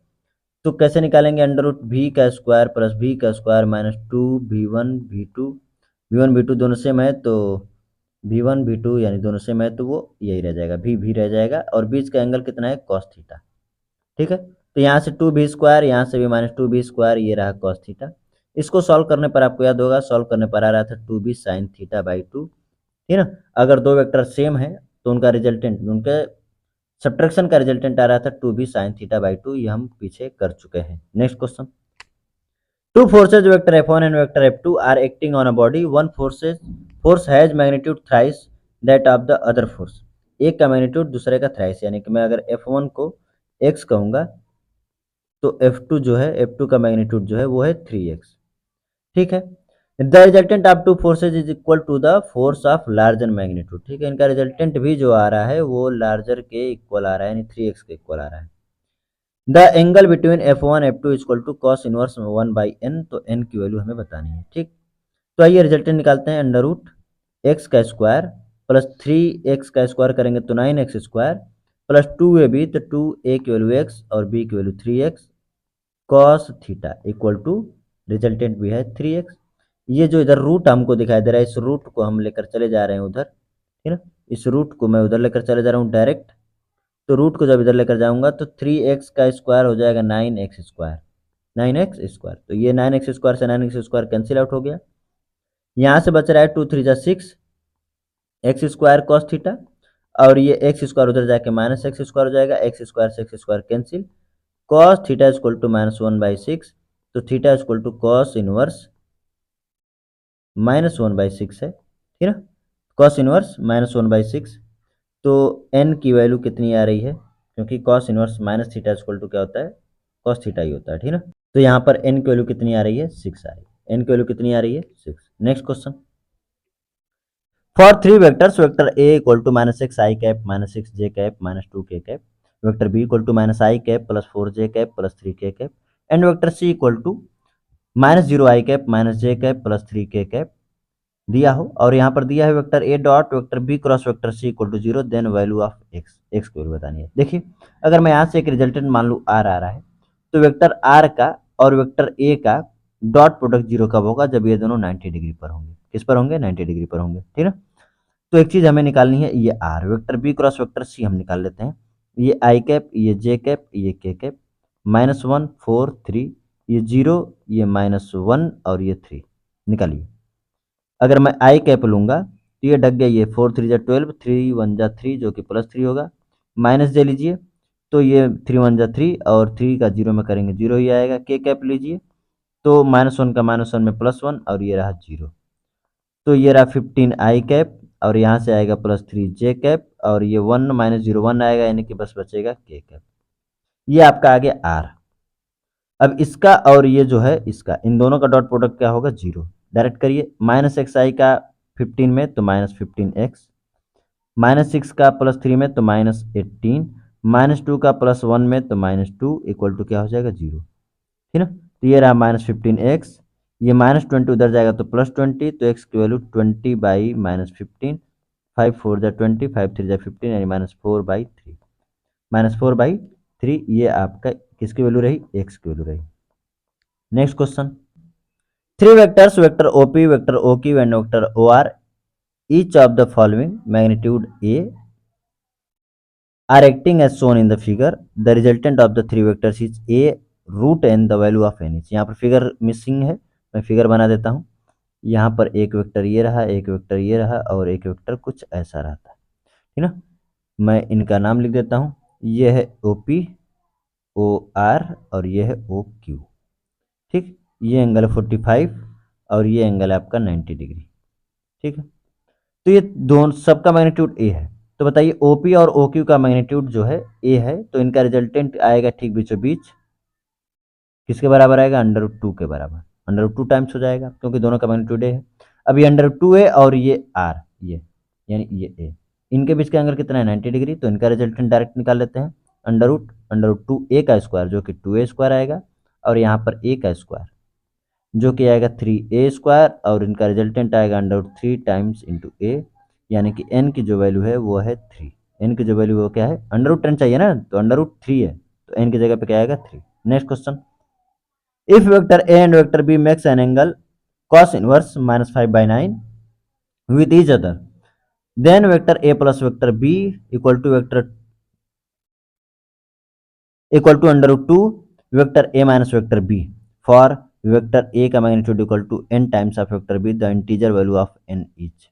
तो कैसे निकालेंगे अंडर रूट v का स्क्वायर प्लस v का स्क्वायर माइनस 2 v1 v2 दोनों सेम है तो v1 v2 यानी दोनों सेम है तो वो यही रह जाएगा v रह जाएगा और बीच का एंगल कितना है cos थीटा ठीक है तो यहाँ से 2v स्क्वायर यहाँ से भी -2v स्क्वायर ये रहा cos थीटा इसको सॉल्व करने पर आपको याद होगा सॉल्व करने पर आ रहा था 2b sin थीटा/2 ठीक है ना अगर दो वेक्टर सेम है तो उनका रिजल्टेंट उनके सब्ट्रैक्शन का रिजल्टेंट आ रहा था 2b sin थीटा/2 ये हम पीछे कर चुके हैं next question Two forces vector F1 and vector F2 are acting on a body. One force has magnitude thrice that of the other force. एक का मैग्नीट्यूड दूसरे का थ्राइस यानी कि मैं अगर F1 को x कहूँगा तो F2 जो है F2 का मैग्नीट्यूड जो है वो है 3x ठीक है the resultant of two forces is equal to the force of larger magnitude ठीक है इनका रिजल्टेंट भी जो आ रहा है वो लार्जर के इक्वल आ रहा है यानी 3x के इक्वल आ रहा है the angle between F1 F2 equal to cos inverse 1/n तो n की वैल्यू हमें बतानी है ठीक तो आइए रिजल्टेंट निकालते हैं अंडर रूट x का स्क्वायर प्लस 3x का स्क्वायर करेंगे तो 9x स्क्वायर प्लस 2ab तो 2a की वैल्यू x और b की value 3x cos theta equal to resultant भी है 3x। ये जो इधर रूट हमको दिखाई दे रहा है, इस रूट को हम लेकर चले जा रहे हैं उधर, ठीक है ना, इस रूट को मैं उधर लेकर चले जा रहा हूँ डायरेक्ट। तो रूट को जब इधर लेकर जाऊंगा तो 3x का स्क्वायर हो जाएगा 9x स्क्वायर, 9x स्क्वायर। तो ये 9x स्क्वायर से 9x स्क्वायर कैंसिल आउट हो गया। यहाँ से बच रहा है 2 3 जा 6 एक्स स्क्वायर कॉस थीटा, और ये एक्स स्क्वायर उधर जाके माइनस एक्स स्क्वायर हो जाएगा, एक्स स्क्वायर से x square cancel, cos theta equal to -1/6। तो theta equal to cos inverse -1/6 है, ठीक है ना, कॉस इनवर्स -1/6। तो n की वैल्यू कितनी आ रही है, क्योंकि cos inverse minus theta equal to क्या होता है, कॉस थीटा ही होता है, ठीक है ना। तो यहाँ पर n की वैल्यू कितनी आ रही है, 6 आ रही है, n की वैल्यू कितनी आ रही है, 6। Next question, for three vectors, vector a equal to -6 i cap -6 j cap -2 k cap, vector b equal to -i cap +4 j cap +3 k cap, and vector c equal to -0 i cap -j cap +3 k cap दिया हो, और यहाँ पर दिया है vector a dot vector b cross vector c equal to 0, then value of x, x की वैल्यू बतानी है। देखिए, अगर मैं यहाँ से एक रिजल्टेंट मान लूँ r आ रहा है, तो वेक्टर r का और वेक्टर a का डॉट प्रोडक्ट 0 कब होगा, जब ये दोनों 90 डिग्री पर होंगे। किस पर होंगे, 90 डिग्री पर होंगे, ठीक है। तो एक चीज हमें निकालनी है, ये are vector B cross vector c हम निकाल लेते हैं। ये आई कैप, ये जे कैप, ये के कैप, -1 4 3, ये 0, ये -1 और ये 3 निकालिए। अगर मैं आई कैप लूंगा तो ये ढक गया, ये 4 3 जा 12, 3 1 जा 3 जो कि +3 होगा, माइनस जे लीजिए तो ये 3 1 जा 3 और 3 का 0 में करेंगे 0 ही आएगा। के कैप लीजिए तो -1 का -1 में +1 और ये रहा 0। तो ये रहा 15 आई कैप, और यहाँ से आएगा +3 जे कैप, और ये 1 -0 1 आएगा, यानी कि बस बचेगा के कैप। ये आपका आ गया आर। अब इसका और ये जो है इसका, इन दोनों का डॉट प्रोडक्ट क्या होगा, 0। डायरेक्ट करिए, -xi का 15 में तो -15x, -6 का +3 में तो -18, -2 का +1 में तो -2 इक्वल टू क्या हो जाएगा, 0, ठीक है ना। तो ये रहा -15x, ये -20 उधर जाएगा तो +20, तो x की वैल्यू 20/-15, 5 4 जा 20, 5 3 जा 15, यानी -4/3, -4/3 ये आपका किसकी वैल्यू रही, x की वैल्यू रही। Next question, three vectors, vector OP, vector OQ and vector OR, each of the following magnitude A are acting as shown in the figure, the resultant of the three vectors is A root n, the value of n is। यहाँ पर फिगर मिसिंग है, मैं फिगर बना देता हूँ। यहाँ पर एक वेक्टर ये रहा, एक वेक्टर ये रहा, और एक वेक्टर कुछ ऐसा रहता है, ठीक ना। मैं इनका नाम लिख देता हूँ, ये है OP OR और ये है OQ, ठीक। ये एंगल है 45 और ये एंगल है आपका 90 डिग्री, ठीक है। तो ये दोनों सबका मैग्नीट्यूड ए है। तो बताइए ओपी और ओक्यू का मैग्नीट्यूड जो है ए है, तो इनका रिजल्टेंट आएगा ठीक बीचों बीच, किसके बराबर आएगा, √2 के बराबर, √2 टाइम्स हो जाएगा, क्योंकि दोनों का मैग्नीट्यूड ए है। अब ये √2 है और ये आर, ये यानी ये ए, इनके बीच का एंगल कितना है, 90 डिग्री। तो इनका रिजल्टेंट डायरेक्ट निकाल लेते हैं, √2 ए का स्क्वायर जो कि 2a स्क्वायर आएगा, और यहाँ पर ए का स्क्वायर जो कि आएगा 3a स्क्वायर, और इनका रिजल्टेंट आएगा √3 टाइम्स इंटू ए, यानी कि n की जो वैल्यू है वो है 3। n की जो वैल्यू वो क्या है, √10 चाहिए ना, तो √3 है, तो n की जगह पे क्या आएगा 3। Next question, if vector a and vector b makes an angle cos inverse -5/9 with each other, then vector a plus vector b equal to √2 vector a minus vector b, for vector a का magnitude equal to n times of vector b, the integer value of n is.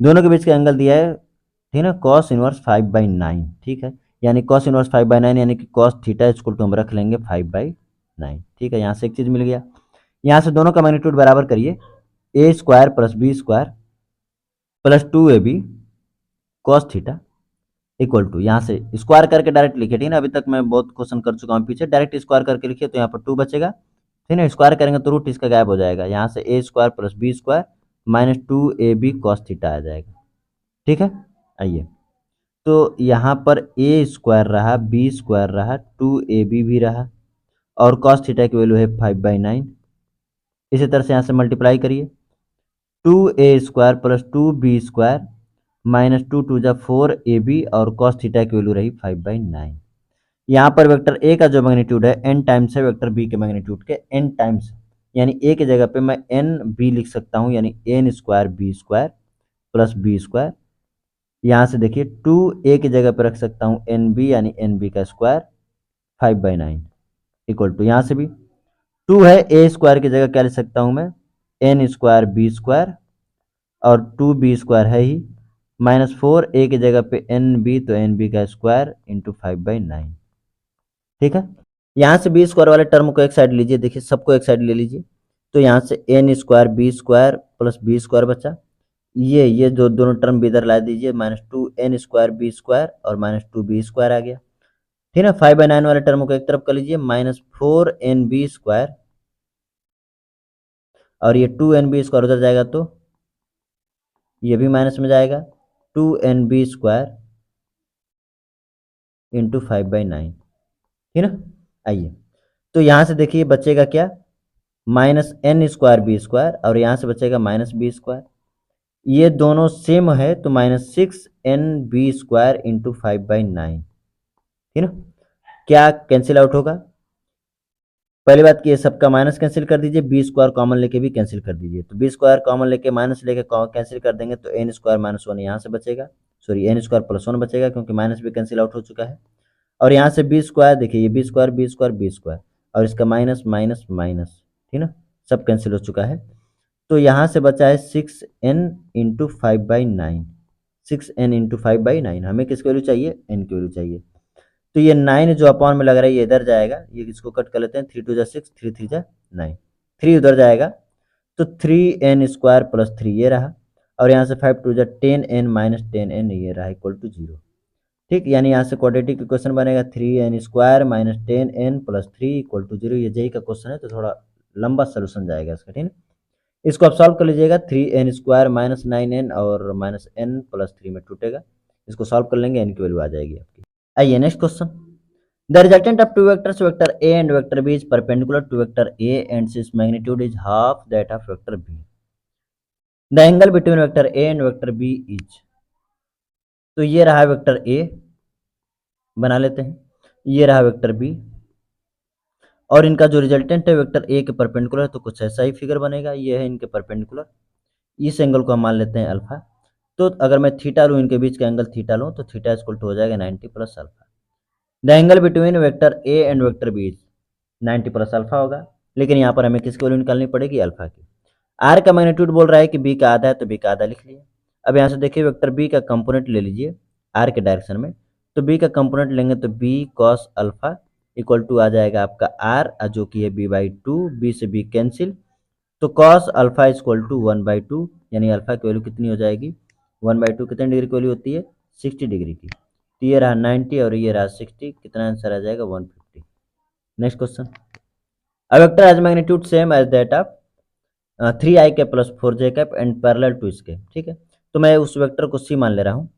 दोनों के बीच का एंगल दिया है, ठीक है ना, cos इनवर्स 5/9, ठीक है, यानी cos इनवर्स 5/9 यानी कि cos थीटा इक्वल टू हम रख लेंगे 5/9, ठीक है। यहाँ से एक चीज मिल गया, यहाँ से दोनों का मैग्नीट्यूड बराबर करिए, a square plus b square plus 2ab cos theta equal to, यहाँ से स्क्वायर करके डायरेक्ट लिखे, ठीक है ना। अभी तक मैं बहुत क्वेश्चन कर चुका हूँ पीछे, डायरेक्ट स्क्वायर करके लिखिए तो यहाँ पर 2 बचेगा, ठीक है ना। स्क्वायर करेंगे तो रूट इसका गायब हो जाएगा, यहाँ से a square plus b square -2ab cos theta आ जाएगा, ठीक है। आइए, तो यहाँ पर a स्क्वायर रहा, b स्क्वायर रहा, 2ab भी रहा, और cos थीटा की वैल्यू है 5/9। इसी तरह से यहाँ से मल्टीप्लाई करिए, 2a square plus 2b square -2 2 जा 4ab, और cos थीटा की वैल्यू रही 5/9। यहाँ पर वेक्टर ए का जो मैग्नीट्यूड है n टाइम्स है वेक्टर बी के मैग्नीट्यूड के n टाइम्स, यानी ए की जगह पे मैं एन बी लिख सकता हूँ, यानी n square B square plus b square. यहाँ से देखिए 2a की जगह पे रख सकता हूँ एन बी, यानी एन बी का स्क्वायर 5/9 इक्वल टू, यहाँ से भी 2 है, ए स्क्वायर की जगह क्या लिख सकता हूँ मैं, एन स्क्वायर बी स्क्वायर, और 2b स्क्वायर है ही, -4 ए की जगह पे एन बी, तो एन बी का स्क्वायर इंटू 5/9। ठीक है, यहाँ से बी स्क्वायर वाले टर्म को एक साइड लीजिए, देखिए सबको एक साइड ले लीजिए, तो यहाँ से n square B square plus b square बचा, ये जो दोनों टर्म भी इधर ला दीजिए, -2n स्क्वायर बी स्क्वायर और -2b स्क्वायर आ गया। ठीक है, 5/9 वाले टर्म को एक तरफ कर लीजिए, -4nb स्क्वायर, और ये 2nb स्क्वायर उधर जाएगा तो ये भी माइनस में जाएगा, 2nb स्क्वायर इंटू 5/9। ठीक है, आइए तो यहाँ से देखिए बचेगा क्या, -n स्क्वायर बी स्क्वायर, और यहाँ से बचेगा -b स्क्वायर, ये दोनों सेम है तो -6nb स्क्वायर इंटू 5/9। ठीक है, क्या कैंसिल आउट होगा, पहली बात की सबका माइनस कैंसिल कर दीजिए, बी स्क्वायर कॉमन लेके भी कैंसिल कर दीजिए, तो बी स्क्वायर कॉमन लेके माइनस लेके कैंसिल कर देंगे तो एन स्क्वायर -1 यहाँ से बचेगा, सॉरी एन स्क्वायर +1 बचेगा क्योंकि माइनस भी कैंसिल आउट हो चुका है। और यहाँ से बी स्क्वायर देखिए, ये b square B square B square, और इसका माइनस माइनस माइनस, ठीक ना, सब कैंसिल हो चुका है। तो यहाँ से बचा है 6n इंटू 5/9, 6n इंटू 5/9, हमें किसकी वैल्यू चाहिए, n की वैल्यू चाहिए। तो ये 9 जो अपॉन में लग रहा है ये इधर जाएगा, ये इसको कट कर लेते हैं, 3 2 जा 6, 3 3 जा 9, 3 उधर जाएगा तो 3n स्क्वायर प्लस 3 ये रहा, और यहाँ से 5 2 जा 10n माइनस 10n ये रहा इक्वल टू 0। ठीक, यानी यहाँ से क्वाड्रेटिक इक्वेशन बनेगा 3n square minus 10n plus 3 equal to 0। ये जेई का क्वेश्चन है तो थोड़ा लंबा सोल्यूशन जाएगा इसका। ठीक है, इसको आप सॉल्व कर लीजिएगा, 3n स्क्वायर माइनस 9n और माइनस n प्लस 3 में टूटेगा, इसको सॉल्व कर लेंगे, n की वैल्यू आ जाएगी आपकी। आइए next question, the resultant of two vectors vector a and vector b is perpendicular to vector a and its magnitude is half that of vector b. The angle between vector a and vector b is, तो ये रहा वेक्टर a, बना लेते हैं, ये रहा वेक्टर b, और इनका जो रिजल्टेंट है वेक्टर a के परपेंडिकुलर है, तो कुछ ऐसा ही फिगर बनेगा, ये है इनके परपेंडिकुलर, इस एंगल को हम मान लेते हैं अल्फा। तो अगर मैं थीटा लूँ, इनके बीच का एंगल थीटा लूँ, तो थीटा इक्वल टू हो जाएगा 90 plus alpha. The angle between vector A and vector b 90 plus alpha होगा, लेकिन यहाँ पर हमें किसकी वैल्यू निकालनी पड़ेगी, अल्फा की। आर का मैग्नीट्यूड बोल रहा है कि बी का आधा है, तो बी का आधा लिख लिए। अब यहाँ से देखिए वेक्टर बी का कंपोनेंट ले लीजिए आर के डायरेक्शन में, तो बी का कंपोनेंट लेंगे तो b cos alpha equal to आ जाएगा आपका आर, जो कि है b/2, बी से बी कैंसिल, तो कॉस अल्फा इक्वल टू 1/2, यानी अल्फा की वैल्यू कितनी हो जाएगी, 1/2 कितने डिग्री की वैल्यू होती है, 60 डिग्री की। तो ये रहा 90 और ये रहा 60, कितना आंसर आ जाएगा 150। Next question, a vector has magnitude same as that of 3i cap plus 4j cap and parallel to इसके। ठीक है, तो मैं उस वेक्टर को सी मान ले रहा हूँ,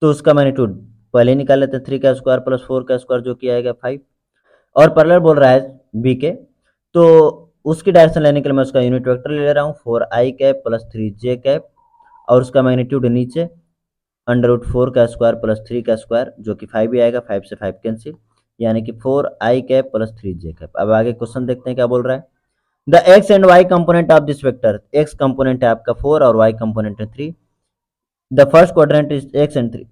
तो उसका मैग्नीट्यूड पहले ही निकाल लेते हैं, 3 का स्क्वायर प्लस 4 का स्क्वायर जो कि आएगा 5, और पैरेलल बोल रहा है बी के, तो उसकी डायरेक्शन लेने के लिए मैं उसका यूनिट वेक्टर ले रहा हूँ 4i cap plus 3j cap, और उसका मैग्नीट्यूड नीचे √4 का स्क्वायर प्लस 3 का स्क्वायर जो कि 5 ही आएगा, 5 से 5 कैंसिल, यानी कि 4i cap plus 3j cap. अब आगे क्वेश्चन देखते हैं क्या बोल रहा है, the x and y component of this vector, x component है आपका 4 और वाई कंपोनेंट है 3, the first quadrant is x and 3,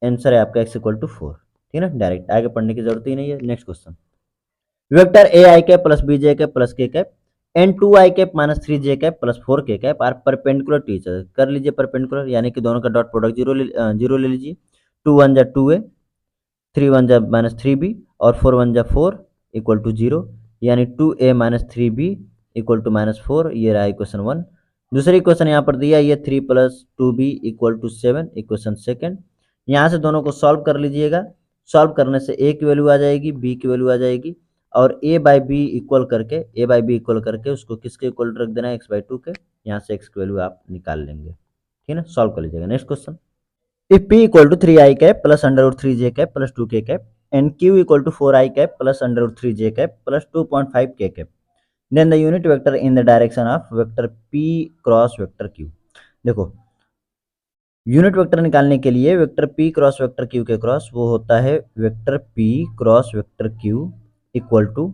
answer है आपका x इक्वल टू 4। ठीक है ना, डायरेक्ट आगे पढ़ने की जरूरत ही नहीं है। Next question, vector a i cap plus b j cap plus k cap and 2i cap minus 3j cap plus 4k cap are perpendicular to each other, कर लीजिए परपेंडिकुलर, यानी कि दोनों का डॉट प्रोडक्ट जीरो ले लीजिए, 2 1 जा 2a, 3 1 जा माइनस 3b, और 4 1 जा 4 इक्वल टू 0, यानी 2a minus 3b equal to -4, ये रहा इक्वेशन 1। दूसरी इक्वेशन यहाँ पर दिया, ये 3 plus 2b equal to 7, equation second. यहाँ से दोनों को सॉल्व कर लीजिएगा, सॉल्व करने से a की वैल्यू आ जाएगी, b की वैल्यू आ जाएगी, और a/b इक्वल करके उसको किसके इक्वल रख देना है, x/2 के, यहाँ से x की वैल्यू आप निकाल लेंगे। ठीक है ना, सॉल्व कर लीजिएगा। Next question, if p equal to 3i cap plus √3j cap plus 2k cap and q equal to 4i cap plus √3j cap plus 2.5k cap, then the unit vector in the direction of vector p cross vector q। देखो यूनिट वेक्टर निकालने के लिए vector p cross vector q के क्रॉस वो होता है vector p cross vector q equal to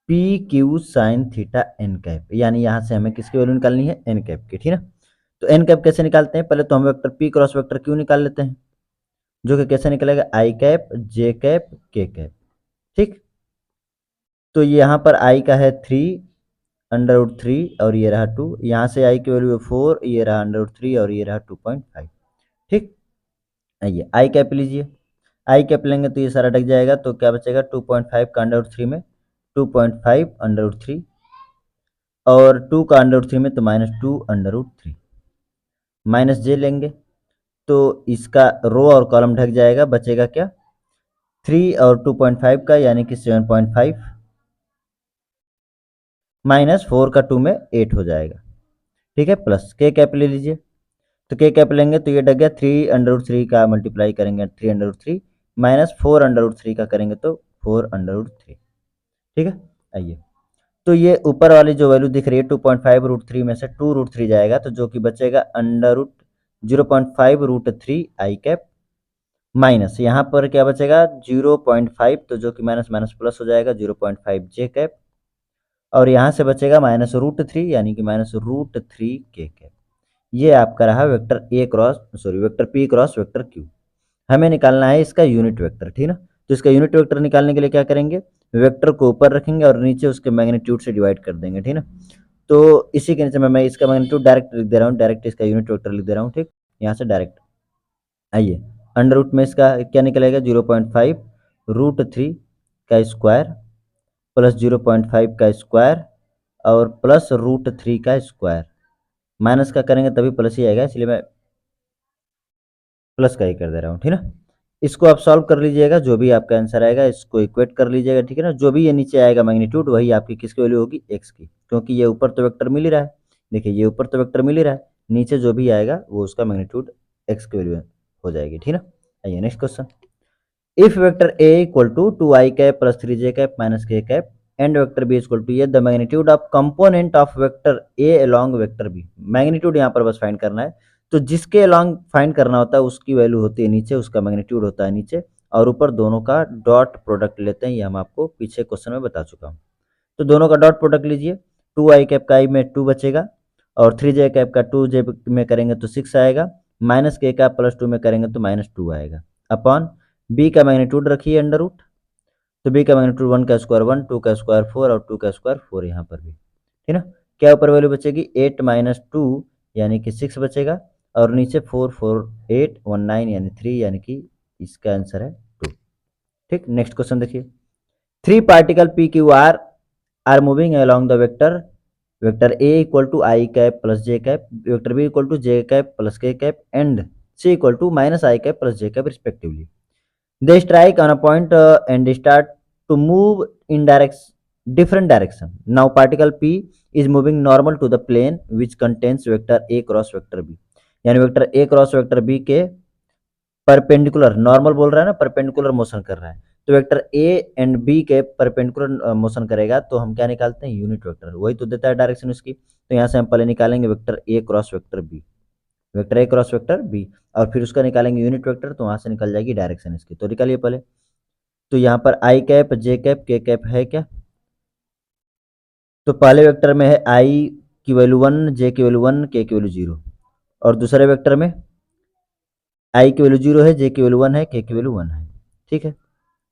p q sine theta n cap, यानी यहाँ से हमें किसकी वैल्यू निकालनी है, एन कैप की, ठीक है। तो एन कैप कैसे निकालते हैं, पहले तो हम vector P cross vector Q निकाल लेते हैं, जो कि कैसे निकलेगा, आई cap j cap k cap, ठीक। तो यहाँ पर आई का है 3 √3 और ये रहा 2, यहाँ से आई की वैल्यू है 4, ये रहा √3 और ये रहा 2.5, ठीक। आइए आई कैप लीजिए, आई कैप लेंगे तो ये सारा ढक जाएगा, तो क्या बचेगा 2.5 का √3 में 2.5 √3 और 2 का √3 में तो -2 √3, माइनस जे लेंगे तो इसका रो और कॉलम ढक जाएगा, बचेगा क्या 3 और 2.5 का यानी कि 7.5 -4 का 2 में 8 हो जाएगा, ठीक है। प्लस के कैप ले लीजिए, तो के कैप लेंगे तो ये डग गया 3 √3 का मल्टीप्लाई करेंगे 3 √3 -4 √3 का करेंगे तो 4 √3, ठीक है। आइए, तो ये ऊपर वाली जो वैल्यू दिख रही है 2.5 √3 में से 2 √3 जाएगा, तो जो कि बचेगा √0.5 √3 आई कैप, माइनस यहाँ पर क्या बचेगा 0.5, तो जो कि माइनस माइनस प्लस हो जाएगा 0.5 जे कैप, और यहाँ से बचेगा -√3 यानी कि -√3 के कैप। ये आपका रहा vector vector P cross vector Q. हमें निकालना है इसका यूनिट वेक्टर, ठीक ना। तो इसका यूनिट वेक्टर निकालने के लिए क्या करेंगे, वेक्टर को ऊपर रखेंगे और नीचे उसके मैग्नीट्यूड से डिवाइड कर देंगे, ठीक ना। तो इसी के नीचे मैं इसका मैग्नीट्यूड डायरेक्ट लिख दे रहा हूँ, डायरेक्ट इसका यूनिट वेक्टर लिख दे रहा हूँ, ठीक। यहाँ से डायरेक्ट आइए, अंडर रूट में इसका क्या निकलेगा 0.5 √3 का स्क्वायर प्लस 0.5 का स्क्वायर और प्लस √3 का स्क्वायर, माइनस का करेंगे तभी प्लस ही आएगा, इसलिए मैं प्लस का ही कर दे रहा हूँ, ठीक ना। इसको आप सॉल्व कर लीजिएगा, जो भी आपका आंसर आएगा इसको इक्वेट कर लीजिएगा, ठीक है ना। जो भी ये नीचे आएगा मैग्नीट्यूड वही आपकी किसकी वैल्यू होगी, एक्स की, क्योंकि ये ऊपर तो वेक्टर मिल ही रहा है, देखिए ये ऊपर तो वेक्टर मिल ही रहा है, नीचे जो भी आएगा वो उसका मैग्नीट्यूड एक्स की वैल्यू हो जाएगी, ठीक ना। आइए next question, if vector a equal to 2i cap plus 3j cap minus k cap and vector b equal to, ये the magnitude of component of vector a along vector b, magnitude यहाँ पर बस फाइंड करना है, तो जिसके अलोंग फाइंड करना होता है उसकी वैल्यू होती है नीचे, उसका मैग्नीट्यूड होता है नीचे, और ऊपर दोनों का डॉट प्रोडक्ट लेते हैं, ये हम आपको पीछे क्वेश्चन में बता चुका हूँ। तो दोनों का डॉट प्रोडक्ट लीजिए, 2i कैप का i में 2 बचेगा और 3j कैप का 2j में करेंगे तो 6 आएगा, माइनस k का प्लस 2 में करेंगे तो -2 आएगा, अपॉन b का मैग्नीट्यूड रखिए अंडर रूट, तो b का मैग्नीट्यूड 1 का स्क्वायर 1, 2 का स्क्वायर 4 और 2 का स्क्वायर 4 यहाँ पर भी, ठीक ना। क्या ऊपर वैल्यू बचेगी 8 -2 यानी कि 6 बचेगा, और नीचे 4 4 8 1 9 यानी 3, यानी कि इसका आंसर है 2, ठीक। नेक्स्ट क्वेश्चन देखिए, 3 particle p q r moving along the vector a equal to I cap plus J cap, vector b equal to j cap plus k cap and c equal to -i cap plus J cap respectively, they strike on a point and start to move in different direction. Now particle p is moving normal to the plane which contains vector a cross vector b, यानी vector a cross vector b के परपेंडिकुलर, नॉर्मल बोल रहा है ना, परपेंडिकुलर मोशन कर रहा है, तो वेक्टर a एंड b के परपेंडिकुलर मोशन करेगा, तो हम क्या निकालते हैं, यूनिट वेक्टर, वही तो देता है डायरेक्शन उसकी। तो यहाँ से हम पहले निकालेंगे vector a cross vector b, vector A cross vector B, और फिर उसका निकालेंगे यूनिट वेक्टर, तो वहां से निकल जाएगी डायरेक्शन इसकी, तो निकालिए पहले। तो यहाँ पर आई cap j cap k cap है क्या, तो पहले वेक्टर में है आई की वैल्यू 1, जे की वैल्यू 1, के की वैल्यू 0, और दूसरे वेक्टर में आई की वैल्यू 0 है, जे की वैल्यू 1 है, के की वैल्यू 1 है, ठीक है।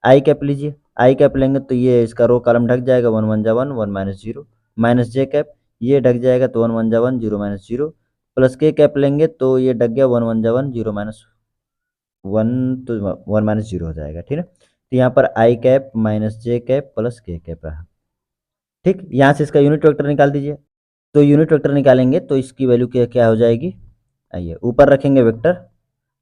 आई कैप लीजिए, आई कैप लेंगे तो ये इसका रो कॉलम ढक जाएगा, 1 1 जा 1 1 -0, माइनस जे कैप ये ढक जाएगा तो 1 1 जा 1 0 -0, प्लस के कैप लेंगे तो ये ढक गया 1 1 जा 1 0 -1, तो 1 -0 हो जाएगा, ठीक है। तो यहाँ पर आई कैप माइनस जे कैप प्लस के कैप रहा, ठीक। यहाँ से इसका यूनिट वेक्टर निकाल दीजिए, तो यूनिट वेक्टर निकालेंगे तो इसकी वैल्यू क्या क्या हो जाएगी, आइए ऊपर रखेंगे वेक्टर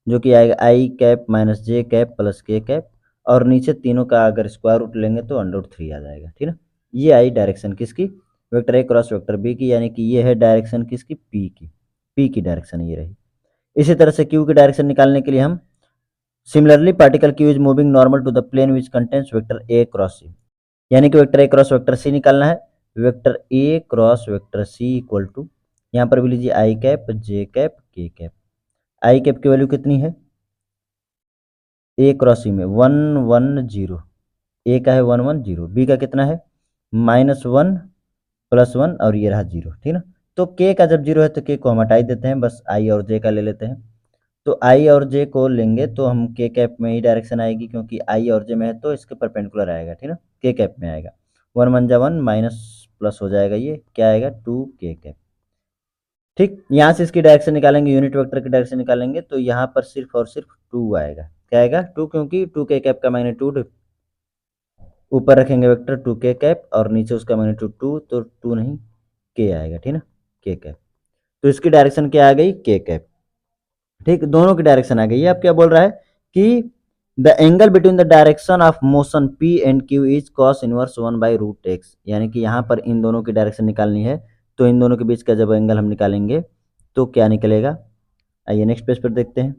जो कि आएगा आई कैप माइनस जे कैप प्लस के कैप, और नीचे तीनों का अगर स्क्वायर रूट लेंगे तो √3 आ जाएगा, ठीक है। ये आई डायरेक्शन किसकी, वेक्टर ए क्रॉस वेक्टर बी की, यानी कि ये है डायरेक्शन किसकी, पी की डायरेक्शन ये रही। इसी तरह से क्यू की डायरेक्शन निकालने के लिए हम similarly particle q is moving normal to the plane which contains vector a cross c, यानी कि vector a cross vector c निकालना है, vector a cross vector c equal to, यहाँ पर भी लीजिए i cap j cap k cap, i cap की वैल्यू कितनी है a क्रॉस c में 1 1 0, a का है 1 1 0, b का कितना है -1 +1 और ये रहा 0, ठीक ना। तो k का जब 0 है तो k को हम हटा ही देते हैं, बस i और j का ले लेते हैं। तो i और j को लेंगे तो हम k कैप में ही डायरेक्शन आएगी, क्योंकि i और j में है तो इसके परपेंडिकुलर आएगा, ठीक ना, k कैप में आएगा। 1 1 जा 1 माइनस प्लस हो जाएगा, ये क्या आएगा 2k कैप। ठीक, यहाँ से इसकी डायरेक्शन निकालेंगे, यूनिट वेक्टर की डायरेक्शन निकालेंगे तो यहाँ पर सिर्फ और सिर्फ 2 आएगा। क्या आएगा 2, क्योंकि 2k कैप का मैग्नीट्यूड ऊपर रखेंगे वेक्टर 2k कैप और नीचे उसका मैग्नीट्यूड 2, तो 2 नहीं k आएगा, ठीक ना, k कैप। तो इसकी डायरेक्शन क्या आ गई k कैप। ठीक, दोनों की डायरेक्शन आ गई है। अब क्या बोल रहा है कि the angle between the direction of motion p and q is cos inverse 1/√x, यानी कि यहाँ पर इन दोनों की डायरेक्शन निकालनी है, तो इन दोनों के बीच का जब एंगल हम निकालेंगे तो क्या निकलेगा। आइए नेक्स्ट पेज पर देखते हैं।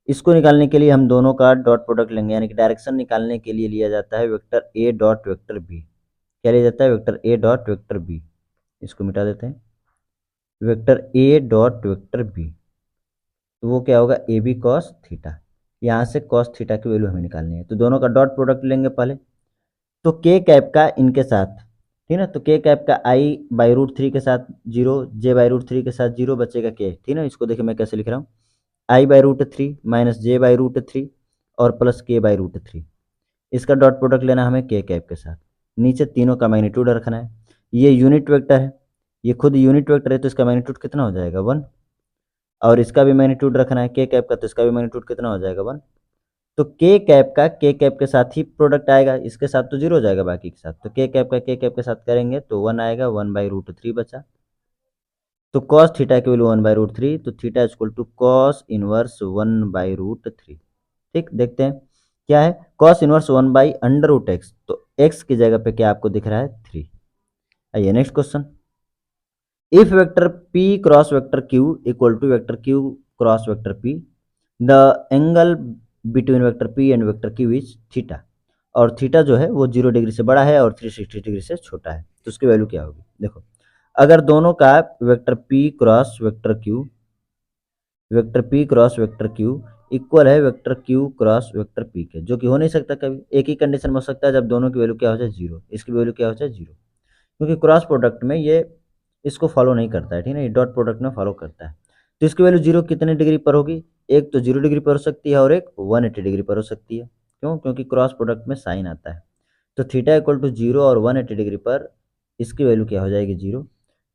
इसको निकालने के लिए हम दोनों का डॉट प्रोडक्ट लेंगे, यानी कि डायरेक्शन निकालने के लिए लिया जाता है vector a dot vector b। क्या लिया जाता है vector a dot vector b। इसको मिटा देते हैं, vector a dot vector b, तो वो क्या होगा ए बी कॉस थीटा। यहाँ से कॉस थीटा की वैल्यू हमें निकालनी है, तो दोनों का डॉट प्रोडक्ट लेंगे पहले। तो के कैप का इनके साथ, ठीक ना, तो के कैप का i/√3 के साथ 0, j/√3 के साथ 0 बचेगा के, ठीक ना। इसको देखिए मैं कैसे लिख रहा हूँ, i/√3 माइनस j/√3 और प्लस k/√3। इसका डॉट प्रोडक्ट लेना हमें के कैप के साथ, नीचे तीनों का मैग्नीट्यूड रखना है। ये यूनिट वेक्टर है, ये खुद यूनिट वेक्टर है, तो इसका मैग्नीट्यूड कितना हो जाएगा 1, और इसका भी मैग्नीट्यूड रखना है के कैप का, तो इसका भी मैग्नीट्यूड कितना हो जाएगा 1। तो के कैप का के कैप के साथ ही प्रोडक्ट आएगा, इसके साथ तो 0 हो जाएगा बाकी के साथ, तो के कैप का के कैप के साथ करेंगे तो 1 आएगा, 1/√3 बचा। तो कॉस थीटा की वैल्यू 1/√3, तो theta equal to cos inverse 1/√3। ठीक, देखते हैं क्या है, कॉस इनवर्स 1/√x, तो x की जगह पे क्या आपको दिख रहा है 3। आइए next question. If vector p cross vector q equal to vector q cross vector p, the angle between vector p and vector q is theta, और थीटा जो है वो 0 डिग्री से बड़ा है और 360 डिग्री से छोटा है, तो उसकी वैल्यू क्या होगी। देखो, अगर दोनों का vector p cross vector q, vector p cross vector q equal है vector q cross vector p के, जो कि हो नहीं सकता कभी। एक ही कंडीशन में हो सकता है जब दोनों की वैल्यू क्या हो जाए 0, इसकी वैल्यू क्या हो जाए 0, क्योंकि क्रॉस प्रोडक्ट में ये इसको फॉलो नहीं करता है, ठीक है, ये डॉट प्रोडक्ट में फॉलो करता है। तो इसकी वैल्यू 0 कितने डिग्री पर होगी, एक तो 0 डिग्री पर हो सकती है और एक 180 डिग्री पर हो सकती है। क्यों, क्योंकि क्रॉस प्रोडक्ट में साइन आता है। तो थीटा इक्वल टू 0 और 180 डिग्री पर इसकी वैल्यू क्या हो जाएगी 0।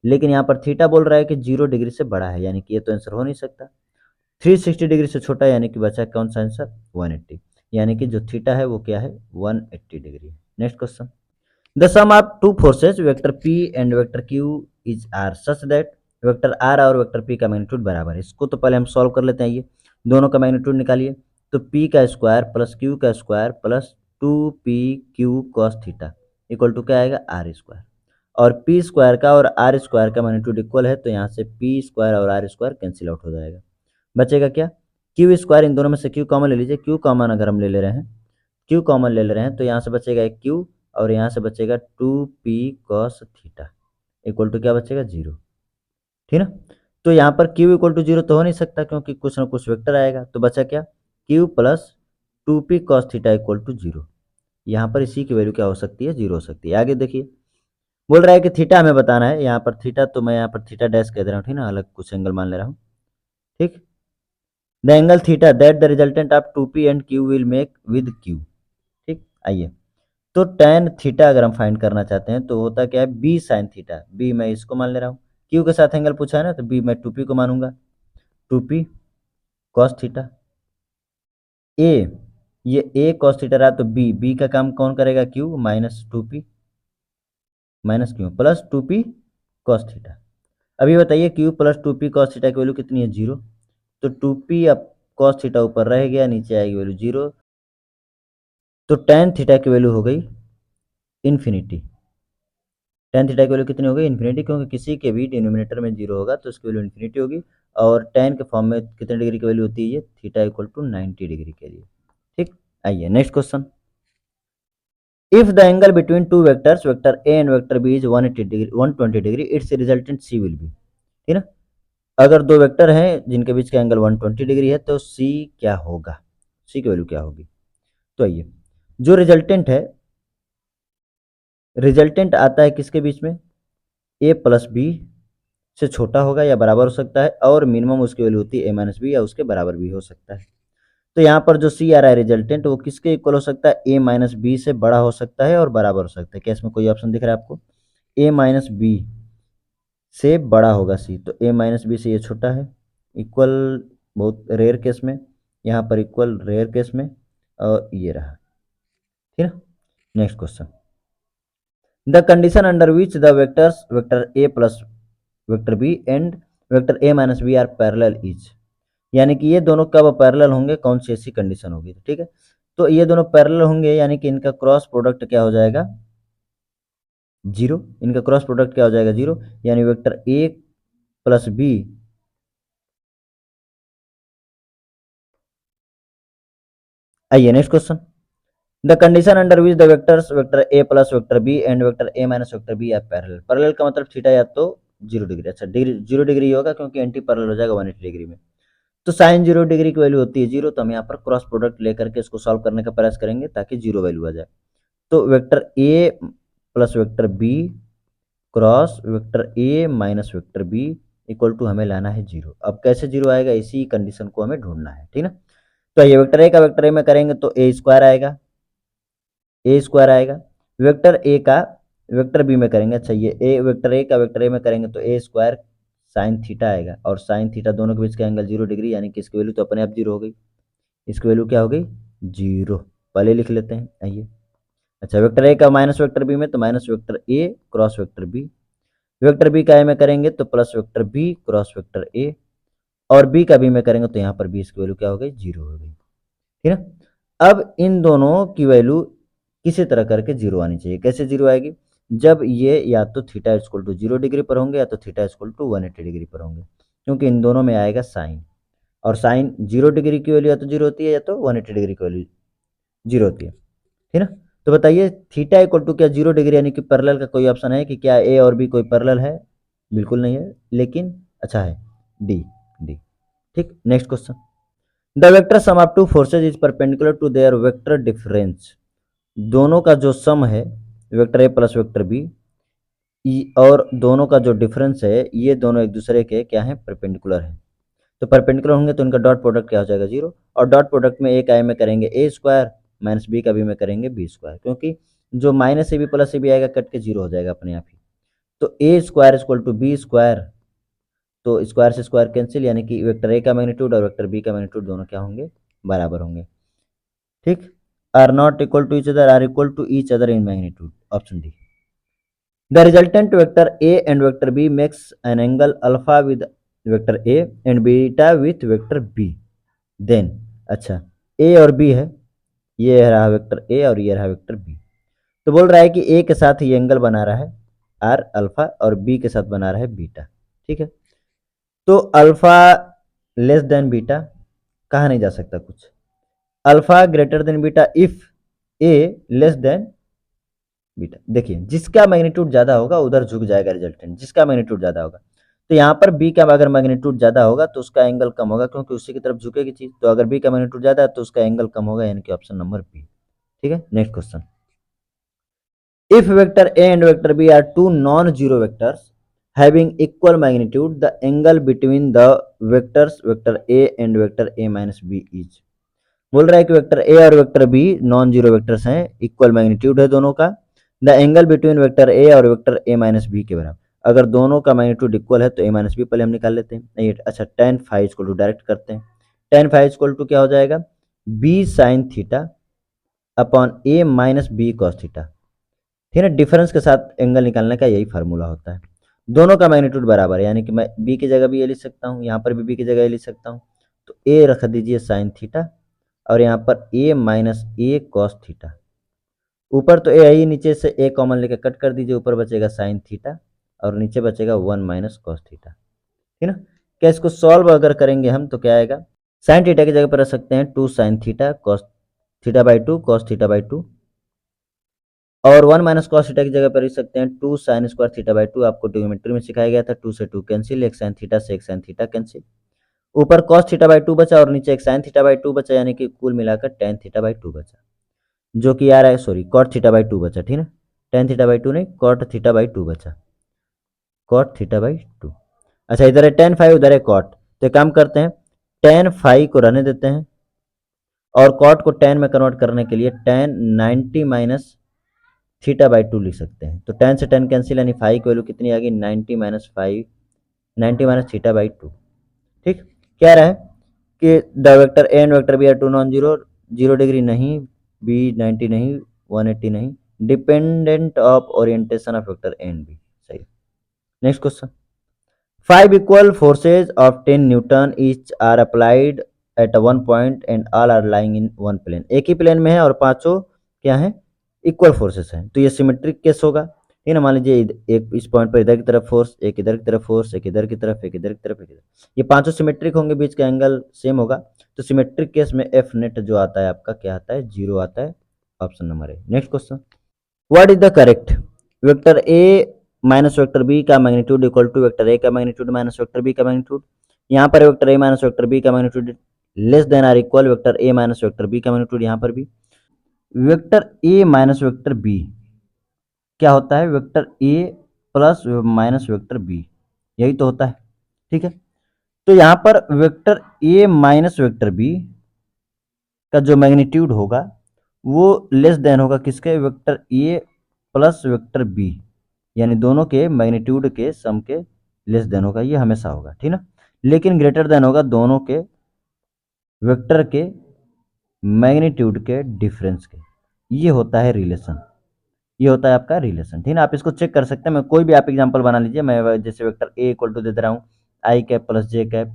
लेकिन यहाँ पर थीटा बोल रहा है कि 0 डिग्री से बड़ा है, यानी कि ये तो आंसर हो नहीं सकता। 360 डिग्री से छोटा, यानी कि बचा कौन सा आंसर 180, यानी कि जो थीटा है वो क्या है 180 degree. Next question. The sum of two forces vector P and vector Q is R such that vector R और वेक्टर P का मैग्नीट्यूड बराबर है। इसको तो पहले हम सॉल्व कर लेते हैं। ये दोनों का मैग्नीट्यूड निकालिए, तो P का स्क्वायर प्लस Q का square plus 2PQ cos theta equal to क्या आएगा R स्क्वायर, और P स्क्वायर का और R स्क्वायर का मैग्नीट्यूड इक्वल है, तो यहाँ से P स्क्वायर और R स्क्वायर कैंसिल आउट हो जाएगा। बचेगा क्या, Q स्क्वायर, इन दोनों में से Q कॉमन ले लीजिए। Q कॉमन अगर हम ले रहे हैं, Q कॉमन ले रहे हैं तो यहाँ से बचेगा एक Q और यहाँ से बचेगा 2p cos theta equal to क्या बचेगा 0, ठीक ना। तो यहाँ पर q इक्वल टू 0 तो हो नहीं सकता, क्योंकि कुछ ना कुछ वेक्टर आएगा, तो बचा क्या q plus 2p cos theta equal to 0। यहाँ पर इसी की वैल्यू क्या हो सकती है 0 हो सकती है। आगे देखिए, बोल रहा है कि थीटा हमें बताना है। यहाँ पर थीटा, तो मैं यहाँ पर थीटा डैश कह दे रहा हूँ, ठीक ना, अलग कुछ एंगल मान ले रहा हूँ। ठीक, the angle theta that the resultant of 2p and q will make with q। ठीक, आइए, तो tan थीटा अगर हम फाइंड करना चाहते हैं तो होता क्या है b sin थीटा, b मैं इसको मान ले रहा हूँ, q के साथ एंगल पूछा है ना, तो b मैं 2p को मानूंगा, 2p cos थीटा। a, ये a cos थीटा रहा, तो b का काम कौन करेगा q minus 2p minus q plus 2p cos theta. अभी बताइए q plus 2p cos theta की वैल्यू कितनी है 0, तो 2p अब cos थीटा ऊपर रह गया, नीचे आएगी वैल्यू 0, तो tan थीटा की वैल्यू हो गई इन्फिनिटी। tan थीटा की वैल्यू कितनी होगी इन्फिनिटी, क्योंकि किसी के भी डिनोमिनेटर में 0 होगा तो उसकी वैल्यू इन्फिनिटी होगी। और tan के फॉर्म में कितने डिग्री की वैल्यू होती है ये, थीटा इक्वल टू 90 डिग्री के लिए। ठीक, आइए next question. If the angle between two vectors vector a and vector b is 180 degree 120 degree, it's resultant c will be, ठीक ना। अगर दो वेक्टर हैं जिनके बीच का एंगल 120 डिग्री है तो c क्या होगा, c की वैल्यू क्या होगी। तो आइए, जो रिजल्टेंट है रिजल्टेंट आता है किसके बीच में, ए प्लस बी से छोटा होगा या बराबर हो सकता है, और मिनिमम उसकी वैल्यू होती है ए माइनस बी या उसके बराबर भी हो सकता है। तो यहाँ पर जो सी आ रहा है रिजल्टेंट, वो किसके इक्वल हो सकता है, ए माइनस बी से बड़ा हो सकता है और बराबर हो सकता है। क्या इसमें कोई ऑप्शन दिख रहा है आपको, ए माइनस बी से बड़ा होगा सी, तो ए माइनस बी से ये छोटा है, इक्वल बहुत रेयर केस में, यहाँ पर इक्वल रेयर केस में, और ये रहा, ठीक है। Next question, the condition under which the vectors vector A plus vector B and vector A minus b are parallel is, यानी कि ये दोनों कब पैरेलल होंगे, कौन सी ऐसी कंडीशन होगी, ठीक है। तो ये दोनों पैरेलल होंगे यानी कि इनका क्रॉस प्रोडक्ट क्या हो जाएगा, जीरो, इनका क्रॉस प्रोडक्ट क्या हो जाएगा, जीरो, यानी वेक्टर ए प्लस बी, आइए next question, the condition under which the vectors vector A plus vector B and vector A minus vector B are parallel, parallel का मतलब थीटा या तो 0 डिग्री, अच्छा डिग्री 0 डिग्री होगा क्योंकि एंटी पैरेलल हो जाएगा 180 डिग्री में। तो साइन 0 डिग्री की वैल्यू होती है 0, तो हम यहाँ पर क्रॉस प्रोडक्ट लेकर के इसको सॉल्व करने का प्रयास करेंगे ताकि 0 वैल्यू आ जाए। तो vector A plus vector B cross vector A minus vector B equal to हमें लाना है 0। अब कैसे 0 आएगा, इसी कंडीशन को हमें ढूंढना है, ठीक ना। तो ये वेक्टर ए का वेक्टर ए में करेंगे तो ए स्क्वायर आएगा, ए स्क्वायर आएगा, वेक्टर ए का वेक्टर बी में करेंगे, अच्छा ये ए वेक्टर ए का वेक्टर ए में करेंगे तो ए स्क्वायर साइन थीटा आएगा, और साइन थीटा दोनों के बीच का एंगल 0 डिग्री, यानी कि इसकी वैल्यू तो अपने आप 0 हो गई, इसकी वैल्यू क्या हो गई, 0, पहले लिख लेते हैं, आइए। अच्छा वेक्टर ए का माइनस वेक्टर बी में तो माइनस वेक्टर ए cross vector B, vector B का ए में करेंगे तो plus vector B cross vector ए, और बी का बी में करेंगे तो यहाँ पर बी इसकी वैल्यू क्या हो गई, 0 हो गई, ठीक है। अब इन दोनों की वैल्यू किसी तरह करके 0 आनी चाहिए, कैसे 0 आएगी, जब ये या तो थीटा इक्वल टू 0 डिग्री पर होंगे या तो थीटा इक्वल टू 180 डिग्री पर होंगे, क्योंकि इन दोनों में आएगा साइन, और साइन 0 डिग्री की वैल्यू या तो 0 होती है या तो 180 डिग्री की वैल्यू 0 होती है, ठीक ना। तो बताइए थीटा इक्वल टू क्या 0 डिग्री यानी कि पैरेलल का कोई ऑप्शन है कि क्या ए और बी कोई पैरेलल है, बिल्कुल नहीं है, लेकिन अच्छा है डी, डी, ठीक। Next question, the vector sum of two forces is perpendicular to their vector difference, दोनों का जो सम है वेक्टर ए प्लस वेक्टर बी और दोनों का जो डिफरेंस है, ये दोनों एक दूसरे के क्या है, परपेंडिकुलर है। तो परपेंडिकुलर होंगे तो इनका डॉट प्रोडक्ट क्या हो जाएगा, 0, और डॉट प्रोडक्ट में एक आई में करेंगे ए स्क्वायर माइनस बी का बी में करेंगे बी स्क्वायर, क्योंकि जो minus a b plus a b आएगा कट के 0 हो जाएगा अपने आप ही। तो a square equal to b square, तो स्क्वायर से स्क्वायर कैंसिल, यानी कि वेक्टर ए का मैग्नीट्यूड और वेक्टर बी का मैग्नीट्यूड दोनों क्या होंगे, बराबर होंगे, ठीक। Are not equal to each other, are equal to each other in magnitude, option D. The resultant vector A and vector b makes an angle alpha with vector A and beta with vector b, then, अच्छा ए और बी है, ये रहा वेक्टर ए और ये रहा वेक्टर बी, तो बोल रहा है कि ए के साथ ये एंगल बना रहा है आर अल्फा और बी के साथ बना रहा है बीटा, ठीक है। तो अल्फा लेस देन बीटा कहा नहीं जा सकता कुछ, alpha greater than beta if A less than beta, देखिए जिसका मैग्नीट्यूड ज्यादा होगा उधर झुक जाएगा रिजल्टेंट, जिसका मैग्नीट्यूड ज्यादा होगा, तो यहाँ पर बी का अगर मैग्नीट्यूड ज्यादा होगा तो उसका एंगल कम होगा क्योंकि उसी की तरफ झुकेगी चीज, तो अगर बी का मैग्नीट्यूड ज्यादा है तो उसका एंगल कम होगा, यानी कि ऑप्शन नंबर बी, ठीक है। Next question, if vector A and vector B are two non zero vectors having equal magnitude the angle between the vectors vector A and vector A minus B is, बोल रहा है कि वेक्टर ए और vector b non zero vectors हैं, इक्वल मैग्नीट्यूड है दोनों का, द एंगल बिटवीन वेक्टर ए और वेक्टर ए माइनस बी के बराबर, अगर दोनों का मैग्नीट्यूड इक्वल है तो ए माइनस बी पहले हम निकाल लेते हैं, नहीं अच्छा ten five equal to direct करते हैं, टेन फाइव इक्वल टू क्या हो जाएगा, b sine theta upon a minus b cos theta, ठीक है। डिफरेंस के साथ एंगल निकालने का यही फार्मूला होता है, दोनों का मैग्नीट्यूड बराबर है, यानी कि मैं बी की जगह भी ये लिख सकता हूँ, यहाँ पर भी बी की जगह ये लिख सकता हूँ, तो ए रख दीजिए साइन थीटा और यहाँ पर ए माइनस ए कॉस थीटा, ऊपर तो ए है ही, नीचे से ए कॉमन लेकर कट कर दीजिए, ऊपर बचेगा साइन थीटा और नीचे बचेगा 1 माइनस कॉस थीटा, ठीक ना। क्या इसको सॉल्व अगर करेंगे हम तो क्या आएगा, साइन थीटा की जगह पर रख सकते हैं 2 sine theta cos theta by 2 cos theta by 2, और 1 माइनस कॉस थीटा की जगह पर रख सकते हैं 2 साइन स्क्वायर थीटा बाई 2, आपको ट्रिग्नोमेट्री में सिखाया गया था, 2 से 2 कैंसिल, एक साइन थीटा से एक साइन थीटा कैंसिल, ऊपर कॉस थीटा बाई 2 बचा और नीचे एक साइन थीटा बाई 2 बचा, यानी कि कुल मिलाकर टेन थीटा बाई 2 बचा, जो कि आ रहा है सॉरी कॉट थीटा बाई 2 बचा, ठीक है। tan थीटा बाई टू नहीं, cot थीटा बाई टू बचा, cot थीटा बाई टू। अच्छा इधर है tan फाइव, उधर है cot, तो एक काम करते हैं tan फाइव को रहने देते हैं और cot को tan में कन्वर्ट करने के लिए tan 90 minus theta by two लिख सकते हैं। तो tan से tan कैंसिल, यानी फाइव की वैल्यू कितनी आ गई 90 minus phi, 90 minus theta by two. ठीक, क्या रहा है कि the vector A and vector B are two non zero, zero degree नहीं, बी 90 नहीं, 180 नहीं, dependent of orientation of vector A and b. सही। Next question, five equal forces of 10 Newton each are applied at one point and all are lying in one plane. एक ही प्लेन में है और पांचों क्या है, इक्वल फोर्सेस हैं, तो ये सिमेट्रिक केस होगा। ठीक है, मान लीजिए एक इस पॉइंट पर इधर की तरफ फोर्स, एक इधर की तरफ फोर्स, एक इधर की तरफ, एक इधर की तरफ, एक इधर, ये पांचों सिमेट्रिक होंगे, बीच का एंगल सेम होगा, तो सिमेट्रिक केस में एफ नेट जो आता है आपका क्या आता है, जीरो आता है। Option number A. Next question, what is the correct, vector A minus vector B का मैग्नीट्यूड इक्वल टू वेक्टर ए का मैग्नीट्यूड माइनस वेक्टर बी का मैग्नीट्यूड। यहाँ पर वेक्टर ए माइनस वेक्टर बी का magnitude less than or equal vector A minus vector B का मैग्नीट्यूड। यहाँ पर भी वेक्टर ए माइनस वेक्टर बी क्या होता है, वेक्टर ए प्लस माइनस वेक्टर बी, यही तो होता है। ठीक है, तो यहाँ पर वेक्टर ए माइनस वेक्टर बी का जो मैग्नीट्यूड होगा वो लेस देन होगा किसके, वेक्टर ए प्लस वेक्टर बी, यानी दोनों के मैग्नीट्यूड के सम के लेस देन होगा, ये हमेशा होगा। ठीक ना, लेकिन ग्रेटर देन होगा दोनों के वेक्टर के मैग्नीट्यूड के डिफरेंस के। ये होता है रिलेशन, ये होता है आपका रिलेशन। ठीक है, आप इसको चेक कर सकते हैं। मैं कोई भी आप एग्जांपल बना लीजिए, मैं जैसे वेक्टर ए इक्वल टू दे दे रहा हूँ i cap plus J cap,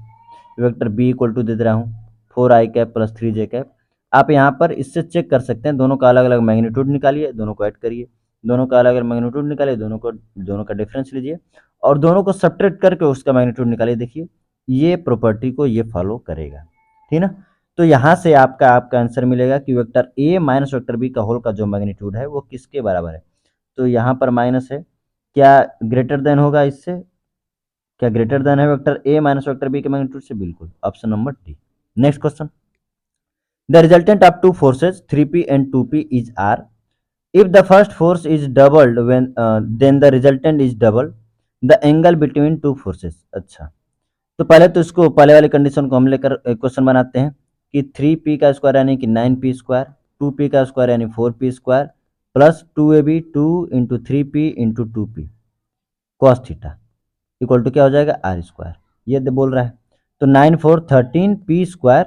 vector B equal to दे दे रहा हूँ four i cap plus three j cap. आप यहाँ पर इससे चेक कर सकते हैं, दोनों का अलग अलग मैग्नीट्यूड निकालिए, दोनों को ऐड करिए, दोनों का अलग अलग मैग्नीट्यूड निकालिए, दोनों का डिफरेंस लीजिए और दोनों को सब्ट्रैक्ट करके उसका मैग्नीट्यूड निकालिए। देखिए ये प्रॉपर्टी को ये फॉलो करेगा। ठीक ना, तो यहाँ से आपका आंसर मिलेगा कि वेक्टर ए माइनस वेक्टर बी का होल का जो मैग्नीट्यूड है वो किसके बराबर है। तो यहाँ पर माइनस है, क्या ग्रेटर देन होगा इससे, क्या ग्रेटर देन है वेक्टर ए माइनस वेक्टर बी के मैग्नीट्यूड से, बिल्कुल, option number D. Next question, the resultant of two forces 3p and 2p is r, if the first force is doubled when then the resultant is double the angle between two forces। अच्छा, तो पहले तो इसको पहले वाली कंडीशन को हम लेकर क्वेश्चन बनाते हैं कि 3p का स्क्वायर यानी कि 9p स्क्वायर, 2p का स्क्वायर यानी 4p square plus 2ab 2 into 3p into 2p cos theta equal to क्या हो जाएगा, आर स्क्वायर। ये बोल रहा है, तो 9 4 13 पी स्क्वायर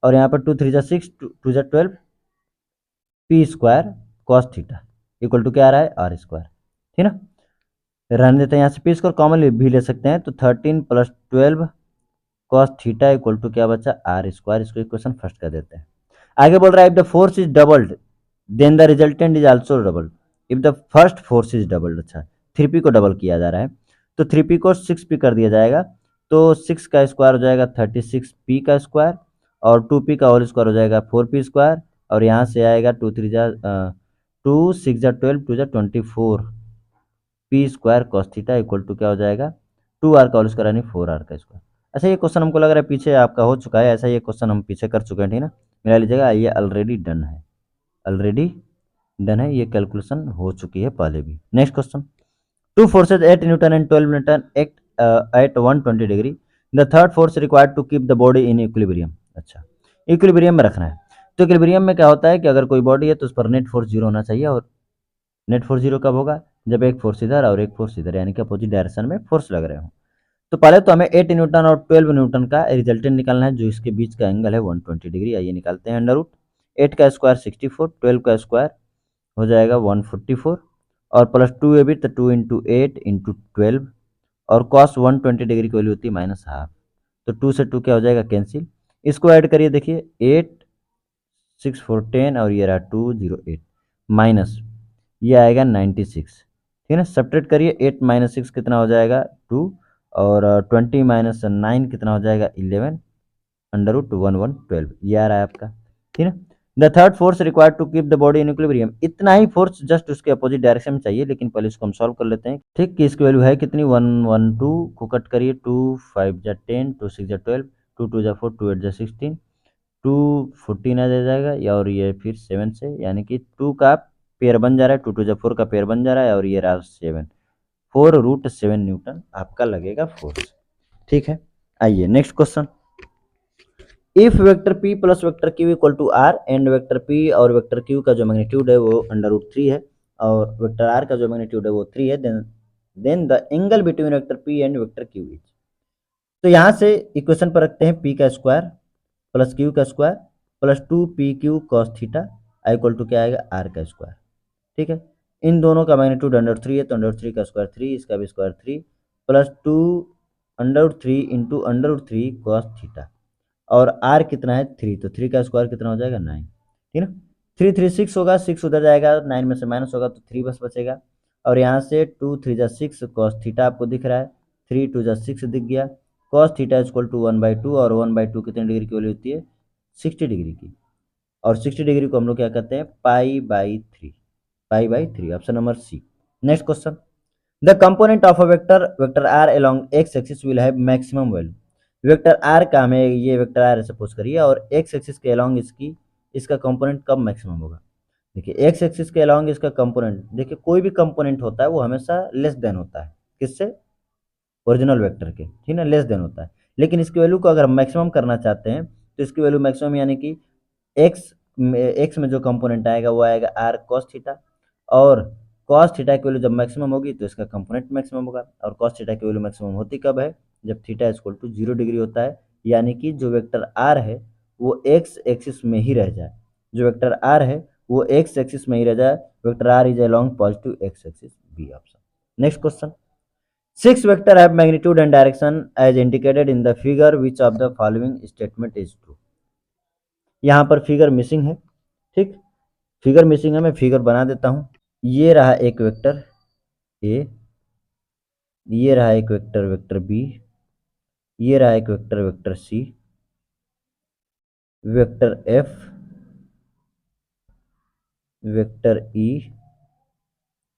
और यहाँ पर 2 3 जा 6 2 जा 12 p square cos theta equal to क्या आ रहा है, आर स्क्वायर। ठीक ना, रहने देते हैं, यहाँ से पी स्क्वायर कॉमन भी ले सकते हैं, तो 13 प्लस 12 कॉस थीटा इक्वल टू क्या बचा, आर स्क्वायर। इसको इक्वेशन फर्स्ट कर देते हैं। आगे बोल रहा है if the force is doubled then the resultant is also doubled, if the first force is doubled. अच्छा, 3p को डबल किया जा रहा है, तो 3p को 6p कर दिया जाएगा, तो 6 का स्क्वायर हो जाएगा 36p का स्क्वायर और 2p का होल स्क्वायर हो जाएगा 4p स्क्वायर और यहाँ से आएगा 2 3 जा 2 6 जा 12 2 जा 24 p square cos theta equal to क्या हो जाएगा, 2r का होल स्क्वायर यानी 4r का स्क्वायर। अच्छा, ये क्वेश्चन हमको लग रहा है पीछे आपका हो चुका है, ऐसा ये क्वेश्चन हम पीछे कर चुके हैं। ठीक है ना, मिला लीजिएगा, ये ऑलरेडी डन है, ऑलरेडी डन है, ये कैलकुलेशन हो चुकी है पहले भी। Next question, two forces 8 newton and 12 newton act at 120 degree, the third force required to keep the body in equilibrium. अच्छा, इक्विलिब्रियम में रखना है, तो इक्विलिब्रियम में क्या होता है कि अगर कोई बॉडी है तो उस पर नेट फोर्स जीरो होना चाहिए, और नेट फोर्स जीरो कब होगा, जब एक फोर्स इधर और एक फोर्स इधर यानी कि अपोजिट डायरेक्शन में फोर्स लग रहे हो। तो पहले तो हमें 8 न्यूटन और 12 न्यूटन का रिजल्टेंट निकालना है, जो इसके बीच का एंगल है 120 डिग्री। आइए निकालते हैं, अंडर रूट 8 का स्क्वायर 64, 12 का स्क्वायर हो जाएगा 144 और प्लस 2ab तो 2 इंटू 8 इंटू 12 और कॉस 120 डिग्री की वैल्यू होती है माइनस हाफ, तो 2 से 2 क्या हो जाएगा, कैंसिल। इसको ऐड करिए, देखिए 8 6 4 10 और ये रहा 208 माइनस ये आएगा 96। ठीक है ना, सब्ट्रैक्ट करिए, 8 माइनस 6 कितना हो जाएगा 2 और 20 माइनस 9 कितना हो जाएगा 11 अंडर रूट 1112, ये आ रहा है आपका। ठीक है, the third force required to keep the body in equilibrium, इतना ही फोर्स जस्ट उसके अपोजिट डायरेक्शन में चाहिए, लेकिन पहले इसको हम सॉल्व कर लेते हैं। ठीक, कि इसकी वैल्यू है कितनी 112 को कट करिए, 2 5 जा 10 2 6 जा 12 2 2 जा 4 2 8 जा 16 2 14 आ जाएगा, या और ये फिर 7 से, यानी कि 2 का पेयर बन जा रहा है, 2 टू 4 का पेयर बन जा रहा है, और ये रहा 7, 4√7 न्यूटन आपका लगेगा फोर्स। ठीक है, आइए next question. If vector p plus vector q equal to r and vector p और वेक्टर q का जो मैग्नीट्यूड है वो √3 है और वेक्टर r का जो मैग्नीट्यूड है वो 3 है, then the angle between vector p and vector q is. तो यहाँ से इक्वेशन पर रखते हैं p का स्क्वायर प्लस q का square plus 2pq cos theta equal to क्या आएगा r का स्क्वायर। ठीक है, इन दोनों का मैग्नीट्यूड √3 है तो √3 का स्क्वायर 3, इसका भी square 3 plus 2√3 into √3 cos theta, और r कितना है 3, तो 3 का स्क्वायर कितना हो जाएगा 9। ठीक है, 3 3 6 होगा, 6 उधर जाएगा, 9 में से माइनस होगा तो 3 बस बचेगा, और यहाँ से 2 3 जा 6 cos थीटा आपको दिख रहा है, 3 2 जा 6 दिख गया, cos थीटा इक्वल टू 1/2, और 1/2 कितने डिग्री की वैल्यू होती है 60 डिग्री की, और 60 डिग्री को हम लोग क्या कहते हैं pi by three, option number C. Next question, the component of a vector are along x axis will have maximum value. Vector R का हमें ये वेक्टर आर सपोज करिए और एक्स एक्सिस के अलोंग इसका कंपोनेंट कब मैक्सिमम होगा। देखिए एक्स एक्सिस के अलोंग इसका कंपोनेंट, देखिए कोई भी कंपोनेंट होता है वो हमेशा लेस देन होता है किससे, ओरिजिनल वेक्टर के, ठीक है, लेस देन होता है। लेकिन इसकी वैल्यू को अगर हम मैक्सिमम करना चाहते हैं तो इसकी वैल्यू मैक्सिमम यानी कि एक्स में जो कंपोनेंट आएगा वो आएगा आर कॉस थीटा, और कॉस थीटा की वैल्यू जब मैक्सिमम होगी तो इसका कंपोनेंट मैक्सिमम होगा, और कॉस थीटा की वैल्यू मैक्सिमम होती कब है, जब थीटा इक्वल टू 0 डिग्री होता है, यानी कि जो वेक्टर आर है वो एक्स एक्सिस में ही रह जाए, जो वेक्टर आर है वो एक्स एक्सिस में ही रह जाए, vector R is along positive x axis, B option. Next question, 6 vector have magnitude and direction as indicated in the figure, which of the following statement is true। यहाँ पर फिगर मिसिंग है, ठीक, फिगर मिसिंग है, मैं फिगर बना देता हूँ। ये रहा एक वेक्टर ए, ये रहा एक वेक्टर वेक्टर बी, ये रहा एक vector vector C, vector F, vector E,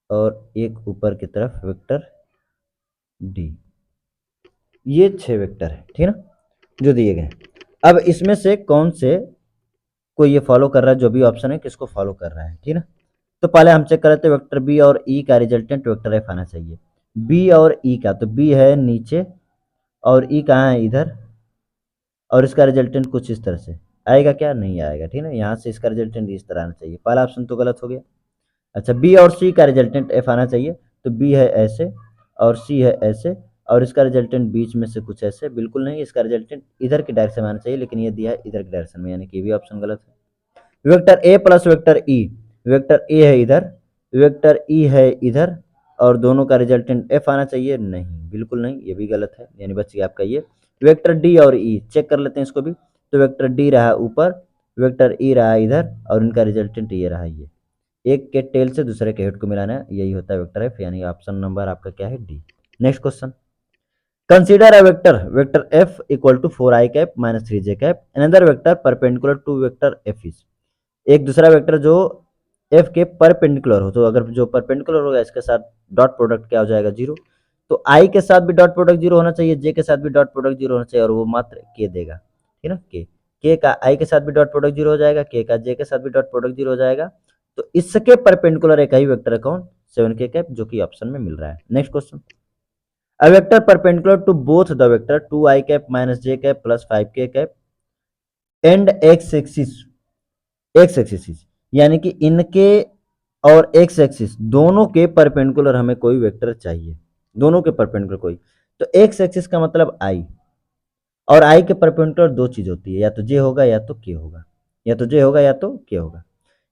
और एक ऊपर की तरफ वेक्टर डी। ये 6 वेक्टर है, ठीक है ना, जो दिए गए। अब इसमें से कौन से को ये फॉलो कर रहा है, जो भी ऑप्शन है किसको फॉलो कर रहा है, ठीक है ना। तो पहले हम चेक कर रहे थे वेक्टर बी और ई का रिजल्टेंट वेक्टर एफ आना चाहिए। बी और ई का, तो बी है नीचे और ई कहाँ है इधर, और इसका रिजल्टेंट कुछ इस तरह से आएगा, क्या नहीं आएगा, ठीक है ना, यहाँ से इसका रिजल्टेंट इस तरह आना चाहिए, पहला ऑप्शन तो गलत हो गया। अच्छा, बी और सी का रिजल्टेंट एफ आना चाहिए, तो बी है ऐसे और सी है ऐसे, और इसका रिजल्टेंट बीच में से कुछ ऐसे, बिल्कुल नहीं, इसका रिजल्टेंट इधर की डायरेक्शन में आना चाहिए, लेकिन ये दिया है इधर की डायरेक्शन में, यानी कि ये भी ऑप्शन गलत है। Vector A plus vector E, vector A है इधर, वेक्टर ई है इधर, और दोनों का रिजल्टेंट एफ आना चाहिए, नहीं बिल्कुल नहीं, ये भी गलत है, यानी बच गया आपका ये। वेक्टर डी और ई चेक कर लेते हैं इसको भी, तो वेक्टर डी रहा ऊपर, वेक्टर ई रहा इधर, और इनका रिजल्टेंट ये रहा, ये एक के टेल से दूसरे के हेड को मिलाना है, यही होता है वेक्टर एफ, यानी ऑप्शन नंबर आपका क्या है D. Next question, consider a vector F equal to 4i cap minus 3j cap, another vector perpendicular to vector F is. एक दूसरा वेक्टर जो एफ के परपेंडिकुलर हो, तो अगर जो परपेंडिकुलर होगा इसके साथ डॉट प्रोडक्ट क्या हो जाएगा 0, तो आई के साथ भी डॉट प्रोडक्ट 0 होना चाहिए, जे के साथ भी डॉट प्रोडक्ट 0 होना चाहिए, और वो मात्र के देगा, ठीक है ना, के का आई के साथ भी डॉट प्रोडक्ट 0 हो जाएगा, के का जे के साथ भी डॉट प्रोडक्ट 0 हो जाएगा, तो इसके परपेंडिकुलर एक ही वेक्टर है कौन, 7k कैप, जो कि ऑप्शन में मिल रहा है। Next question, a vector perpendicular to both the vector 2i cap minus j cap plus 5k cap and x axis, यानी कि इनके और एक्स एक्सिस दोनों के परपेंडिकुलर हमें कोई वेक्टर चाहिए, दोनों के परपेंडिकुलर कोई, तो एक्स एक्सिस का मतलब आई, और आई के परपेंडिकुलर दो चीज होती है, या तो जे होगा या तो के होगा, या तो जे होगा या तो के होगा,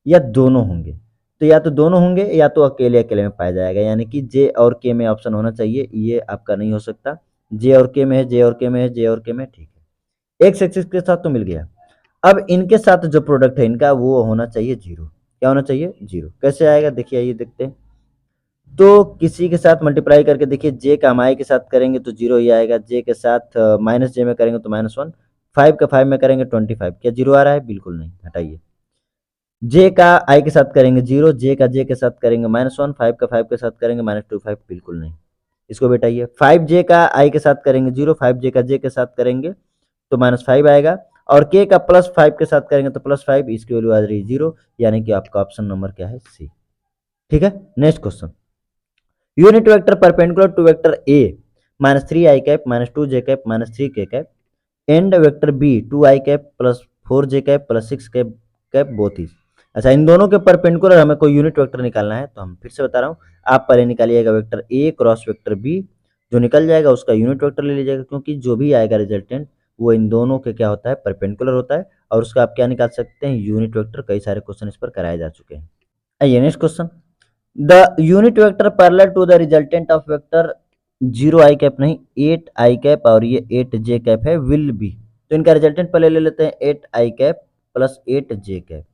या दोनों होंगे, तो या तो दोनों होंगे या तो अकेले अकेले में पाया जाएगा, यानी कि जे और के में ऑप्शन होना चाहिए, ये आपका नहीं हो सकता, जे और के में है, जे और के में है, जे और के में, ठीक है, एक्स एक्सिस के साथ तो मिल गया। अब इनके साथ जो प्रोडक्ट है इनका वो होना चाहिए 0, क्या होना चाहिए 0, कैसे आएगा देखिए, आइए देखते हैं। तो किसी के साथ मल्टीप्लाई करके देखिए, जे का हम आई के साथ करेंगे तो 0 ही आएगा, जे के साथ माइनस जे में करेंगे तो -1, 5 का 5 में करेंगे 25, क्या 0 आ रहा है, बिल्कुल नहीं, हटाइए। जे का आई के साथ करेंगे 0, जे का जे के साथ करेंगे -1, 5 का 5 के साथ करेंगे -25, बिल्कुल नहीं, इसको बेटाइए। 5 जे का आई के साथ करेंगे 0, 5 जे का जे के साथ करेंगे तो -5 आएगा, और के का +5 के साथ करेंगे तो +5, इसकी वैल्यू आ रही है 0, यानी कि आपका ऑप्शन नंबर क्या है सी। ठीक है। Next question, unit vector perpendicular to vector A minus three i cap minus two j cap minus three k cap and vector b two I cap plus four j cap plus six cap cap both is. अच्छा, इन दोनों के परपेंडिकुलर हमें कोई यूनिट वेक्टर निकालना है, तो हम फिर से बता रहा हूँ, आप पहले निकालिएगा वेक्टर ए क्रॉस वेक्टर बी, जो निकल जाएगा उसका यूनिट वेक्टर ले लीजिएगा, क्योंकि जो भी आएगा रिजल्टेंट वो इन दोनों के क्या होता है, परपेंडिकुलर होता है, और उसका आप क्या निकाल सकते हैं, यूनिट वेक्टर। कई सारे क्वेश्चन इस पर कराए जा चुके हैं। आइए next question, the unit vector parallel to the resultant of vector zero i cap नहीं एट आई कैप और ये एट जे कैप है विल बी। तो इनका रिजल्टेंट पहले ले लेते हैं, eight i cap plus eight j cap.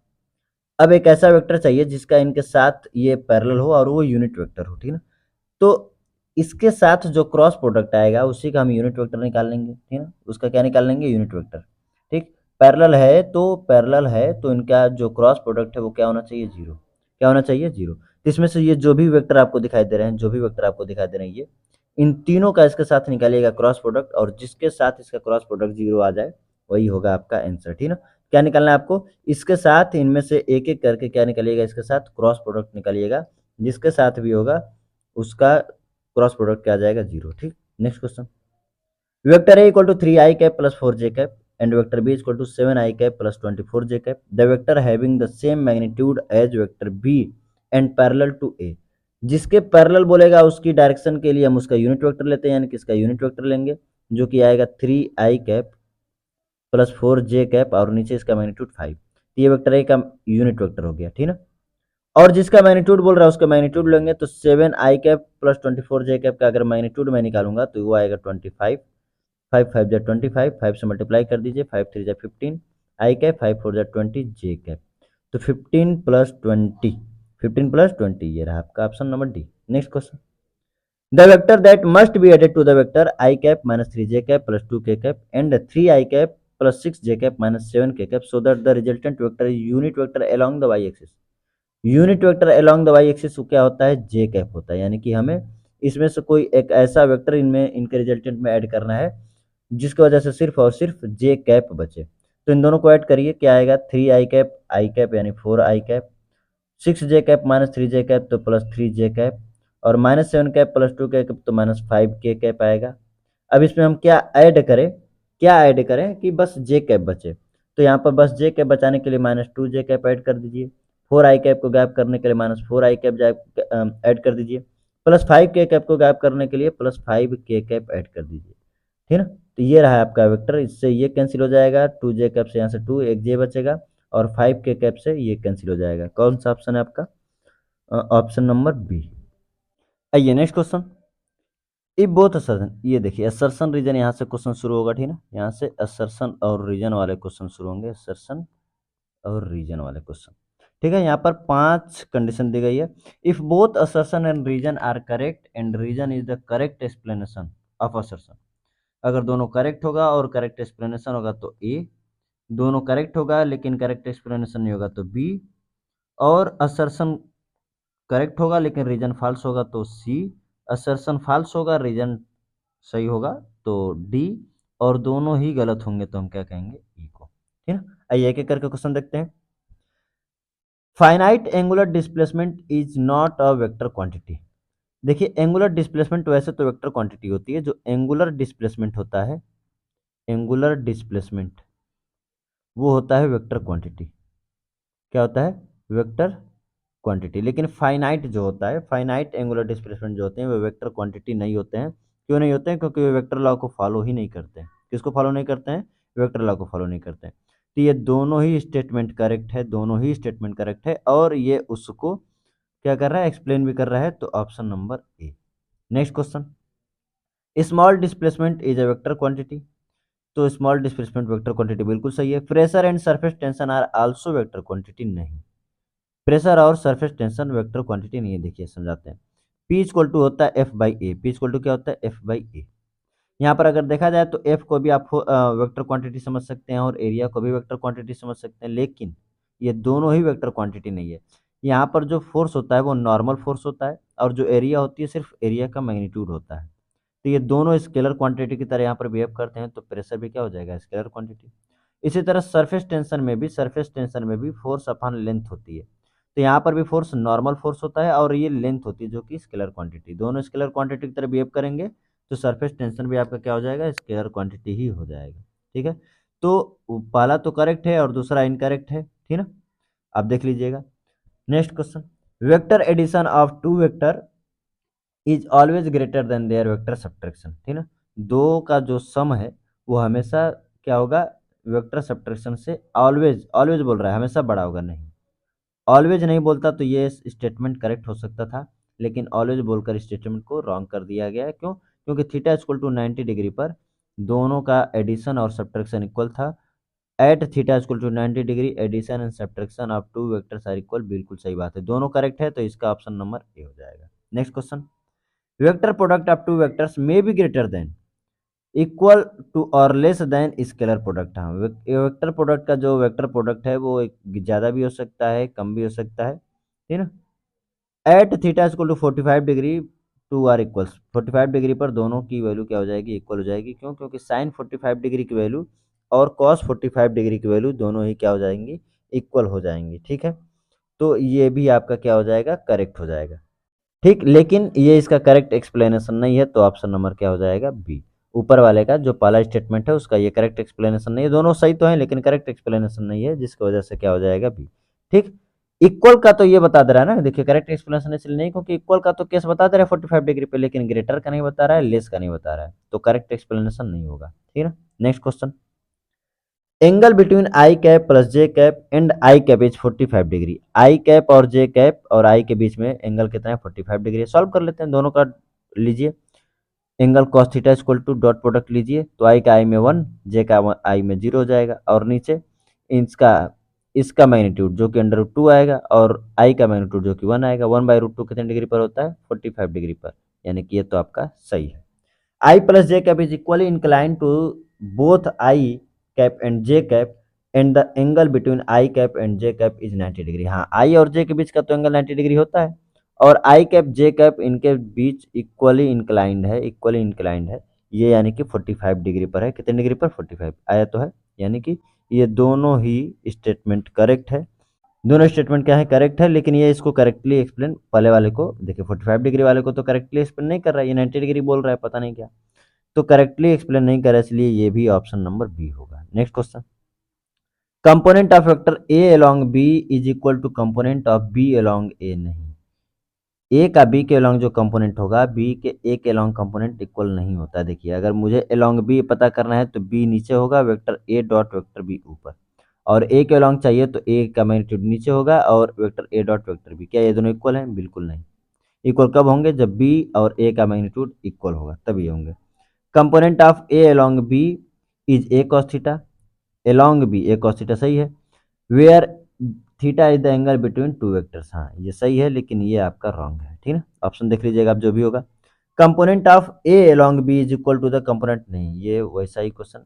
अब एक ऐसा वेक्टर चाहिए जिसका इनके साथ ये पैरेलल हो और वो यूनिट वेक्टर हो, ठीक है ना। तो इसके साथ जो क्रॉस प्रोडक्ट आएगा उसी का हम यूनिट वेक्टर निकाल लेंगे, ठीक है ना। उसका क्या निकाल लेंगे, यूनिट वेक्टर। ठीक, पैरेलल है तो इनका जो क्रॉस प्रोडक्ट है वो क्या होना चाहिए, जीरो। क्या होना चाहिए, जीरो। तो इसमें से ये जो भी वेक्टर आपको दिखाई दे रहे हैं, जो भी वेक्टर आपको दिखाई दे रहे हैं, ये इन तीनों का इसके साथ निकालिएगा क्रॉस प्रोडक्ट, और जिसके साथ इसका क्रॉस प्रोडक्ट जीरो आ जाए वही होगा आपका आंसर, ठीक है ना। क्या निकालना है आपको, इसके साथ इनमें से एक एक करके क्या निकालिएगा, इसके साथ क्रॉस प्रोडक्ट निकालिएगा, जिसके साथ भी होगा उसका क्रॉस प्रोडक्ट क्या आ जाएगा, जीरो। ठीक, next question, vector a equal to three i cap plus four j cap and vector B equal to seven i cap plus twenty four j cap, the vector having the same magnitude as vector B and parallel to a. जिसके पैरेलल बोलेगा उसकी डायरेक्शन के लिए हम उसका यूनिट वेक्टर लेते हैं, यानी कि इसका यूनिट वेक्टर लेंगे, जो कि आएगा three i cap plus four j cap और नीचे इसका मैग्नीट्यूड फाइव। ये वेक्टर ए का यूनिट वेक्टर हो गया, ठीक ना। और जिसका मैग्नीट्यूड बोल रहा है उसका मैग्नीट्यूड लेंगे, तो seven i cap plus twenty four j cap का अगर मैग्नीट्यूड मैं निकालूंगा तो वो आएगा ट्वेंटी फाइव, फाइव फाइव जा ट्वेंटी फाइव, फाइव से मल्टीप्लाई कर दीजिए, फाइव थ्री जा fifteen i cap, five four जा ट्वेंटी जे कैप। तो fifteen plus twenty, fifteen plus twenty, ये रहा आपका option number D. Next question, the vector that must be added to the vector i cap minus three j cap plus two k cap and three i cap plus six j cap minus seven k cap so that the resultant vector is unit vector along the y axis. Unit vector along the y axis क्या होता है, जे कैप होता है, यानी कि हमें इसमें से कोई एक ऐसा वेक्टर इनमें इनके रिजल्टेंट में ऐड करना है जिसकी वजह से सिर्फ और सिर्फ जे कैप बचे। तो इन दोनों को ऐड करिए, क्या आएगा, थ्री आई कैप यानी four i cap, six j cap minus three j cap तो प्लस थ्री जे कैप, और minus seven cap plus two k cap तो माइनस फाइव के कैप आएगा। अब इसमें हम क्या ऐड करें, क्या ऐड करें कि बस जे कैप बचे, तो यहाँ पर बस जे कैप बचाने के लिए minus two j cap add कर दीजिए, फोर आई कैप को गायब करने के लिए minus four i cap add कर दीजिए, प्लस फाइव के कैप को गायब करने के लिए प्लस फाइव के कैप ऐड कर दीजिए, ठीक है ना। तो ये रहा आपका वेक्टर, इससे ये कैंसिल हो जाएगा, टू जे कैप से यहाँ से टू, एक जे बचेगा, और फाइव के कैप से ये कैंसिल हो जाएगा। कौन सा ऑप्शन है आपका, ऑप्शन नंबर बी। आइए next question, if both assertion, ये देखिए असर्शन रीजन यहाँ से क्वेश्चन शुरू होगा, ठीक है ना, यहाँ से असर्शन और रीजन वाले क्वेश्चन शुरू होंगे, असर्शन और रीजन वाले क्वेश्चन। ठीक है, यहाँ पर पांच कंडीशन दी गई है। If both assertion and reason are correct and reason is the correct explanation of assertion, अगर दोनों करेक्ट होगा और करेक्ट एक्सप्लेनेशन होगा तो ए, दोनों करेक्ट होगा लेकिन करेक्ट एक्सप्लेनेशन नहीं होगा तो बी, और असर्शन करेक्ट होगा लेकिन रीजन फॉल्स होगा तो सी, असर्शन फॉल्स होगा रीजन सही होगा तो डी, और दोनों ही गलत होंगे तो हम क्या कहेंगे, ई को, ठीक है। आइए एक एक करके क्वेश्चन देखते हैं। Finite angular displacement is not a vector quantity. देखिए एंगुलर डिस्प्लेसमेंट वैसे तो वेक्टर क्वांटिटी होती है, जो एंगुलर डिस्प्लेसमेंट होता है, एंगुलर डिस्प्लेसमेंट वो होता है वेक्टर क्वांटिटी। क्या होता है, वेक्टर क्वांटिटी। लेकिन फाइनाइट जो होता है, फाइनाइट एंगुलर डिस्प्लेसमेंट जो होते हैं वो वेक्टर क्वांटिटी नहीं होते हैं। क्यों नहीं होते हैं, क्योंकि वे वेक्टर लॉ को फॉलो ही नहीं करते हैं। किसको फॉलो नहीं करते हैं, वेक्टर लॉ को फॉलो नहीं करते हैं। तो ये दोनों ही स्टेटमेंट करेक्ट है, दोनों ही स्टेटमेंट करेक्ट है, और ये उसको क्या कर रहा है, एक्सप्लेन भी कर रहा है, तो option number A. Next question, small displacement is a vector quantity. तो स्मॉल डिस्प्लेसमेंट वेक्टर क्वांटिटी बिल्कुल सही है। Pressure and surface tension are also vector quantity, नहीं, प्रेशर और सरफेस टेंशन वेक्टर क्वांटिटी नहीं है। देखिए समझाते हैं, पी इक्वल टू होता है F by A, P equal to क्या होता है, एफ बाई ए। यहाँ पर अगर देखा जाए तो एफ को भी आप वेक्टर क्वांटिटी समझ सकते हैं और एरिया को भी वेक्टर क्वांटिटी समझ सकते हैं, लेकिन ये दोनों ही वेक्टर क्वांटिटी नहीं है। यहाँ पर जो फोर्स होता है वो नॉर्मल फोर्स होता है, और जो एरिया होती है सिर्फ एरिया का मैग्नीट्यूड होता है। तो ये दोनों स्केलर क्वांटिटी की तरह यहाँ पर बिहेव करते हैं, तो प्रेशर भी क्या हो जाएगा, स्केलर क्वांटिटी। इसी तरह सरफेस टेंशन में भी फोर्स अपॉन लेंथ होती है। तो यहाँ पर भी फोर्स नॉर्मल फोर्स होता है और ये लेंथ होती है जो कि स्केलर क्वांटिटी, दोनों स्केलर क्वांटिटी की तरह बिहेव करेंगे तो सरफेस टेंशन भी आपका क्या हो जाएगा, स्केलर क्वांटिटी ही हो जाएगा। ठीक है, तो पहला तो करेक्ट है और दूसरा इनकरेक्ट है, ठीक है ना। आप देख लीजिएगा next question, vector addition of two vector is always greater than their vector subtraction, ठीक है ना। दो का जो सम है वो हमेशा क्या होगा, वेक्टर सब्ट्रैक्शन से ऑलवेज, ऑलवेज बोल रहा है हमेशा बड़ा होगा, नहीं ऑलवेज नहीं बोलता तो ये स्टेटमेंट करेक्ट हो सकता था, लेकिन ऑलवेज बोलकर स्टेटमेंट को रॉन्ग कर दिया गया है। क्यों? क्योंकि थीटा इक्वल टू 90 डिग्री पर दोनों का एडिशन और सब्ट्रैक्शन इक्वल था। At theta equal to 90 degree addition and subtraction of two vectors are equal, बिल्कुल सही बात है, दोनों करेक्ट है, तो इसका ऑप्शन नंबर ए हो जाएगा। Next question, vector product of two vectors may be greater than, equal to और लेस देन स्केलर प्रोडक्ट। हाँ, वेक्टर प्रोडक्ट का जो वेक्टर प्रोडक्ट है वो ज़्यादा भी हो सकता है, कम भी हो सकता है, ठीक है ना। At theta equal to 45 degree two are equals, 45 degree पर दोनों की वैल्यू क्या हो जाएगी, इक्वल हो जाएगी। क्यों? क्योंकि साइन 45 डिग्री की वैल्यू और कॉस 45 डिग्री की वैल्यू दोनों ही क्या हो जाएंगी, इक्वल हो जाएंगी। ठीक है, तो ये भी आपका क्या हो जाएगा, करेक्ट हो जाएगा। ठीक, लेकिन ये इसका करेक्ट एक्सप्लेनेशन नहीं है, तो ऑप्शन नंबर क्या हो जाएगा, बी। ऊपर वाले का जो पहला स्टेटमेंट है उसका ये करेक्ट एक्सप्लेनेशन नहीं है, दोनों सही तो हैं लेकिन करेक्ट एक्सप्लेनेशन नहीं है, जिसकी वजह से क्या हो जाएगा, बी। ठीक, इक्वल का तो ये बता दे रहा है ना, देखिए करेक्ट एक्सप्लेनेशन इसलिए नहीं क्योंकि इक्वल का तो केस बता दे रहा है 45 डिग्री पे, लेकिन ग्रेटर का नहीं बता रहा है, लेस का नहीं बता रहा है, तो करेक्ट एक्सप्लेनेशन नहीं होगा। ठीक है ना। Next question, angle between I cap plus J cap and I cap is 45 degree. I cap और जे कैप और आई के बीच में एंगल कितना है, 45 डिग्री। सॉल्व कर लेते हैं, दोनों का लीजिए। Angle cos theta equal to dot product लीजिए, तो आई का आई में 1, जे का आई में 0 हो जाएगा, और नीचे इसका इसका मैग्नीट्यूड जो कि अंडर रूट 2 आएगा और आई का मैग्नीट्यूड जो कि 1 आएगा। 1/√2 कितने डिग्री पर होता है, 45 डिग्री पर, यानी कि ये तो आपका सही है। I plus j cap is equally inclined to both I cap and j cap and the angle between I cap and j cap is 90 degree. हाँ, I और j के बीच का तो एंगल 90 डिग्री होता है, और I cap j cap इनके बीच इक्वली इंक्लाइंड है, इक्वली इंक्लाइंड है, ये यानी कि 45 डिग्री पर है। कितने डिग्री पर, 45 आया तो है, यानी कि ये दोनों ही स्टेटमेंट करेक्ट है। दोनों स्टेटमेंट क्या है, करेक्ट है, लेकिन ये इसको करेक्टली एक्सप्लेन, पहले वाले को देखिए 45 डिग्री वाले को तो करेक्टली एक्सप्लेन नहीं कर रहा है, ये 90 डिग्री बोल रहा है, पता नहीं क्या, तो करेक्टली एक्सप्लेन नहीं कर रहा है, इसलिए ये भी ऑप्शन नंबर बी होगा। Next question, component of vector a along B is equal to component of b along a. नहीं, ए का बी के अलोंग जो कंपोनेंट होगा, बी के ए के अलोंग कंपोनेंट इक्वल नहीं होता। देखिए अगर मुझे अलोंग बी पता करना है तो बी नीचे होगा, वेक्टर ए डॉट वेक्टर बी ऊपर, और ए के अलोंग चाहिए तो ए का मैग्नीट्यूड नीचे होगा और वेक्टर ए डॉट वेक्टर बी। क्या ये दोनों इक्वल हैं? बिल्कुल नहीं। इक्वल कब होंगे, जब बी और ए का मैग्नीट्यूड इक्वल होगा तभी होंगे। Component of A along B is A cos theta, along B A cos theta सही है। Where theta is the angle between two vectors, हाँ ये सही है, लेकिन ये आपका रॉन्ग है। ठीक है, ऑप्शन देख लीजिएगा आप जो भी होगा। Component of A along B is equal to the component, नहीं ये वैसा ही क्वेश्चन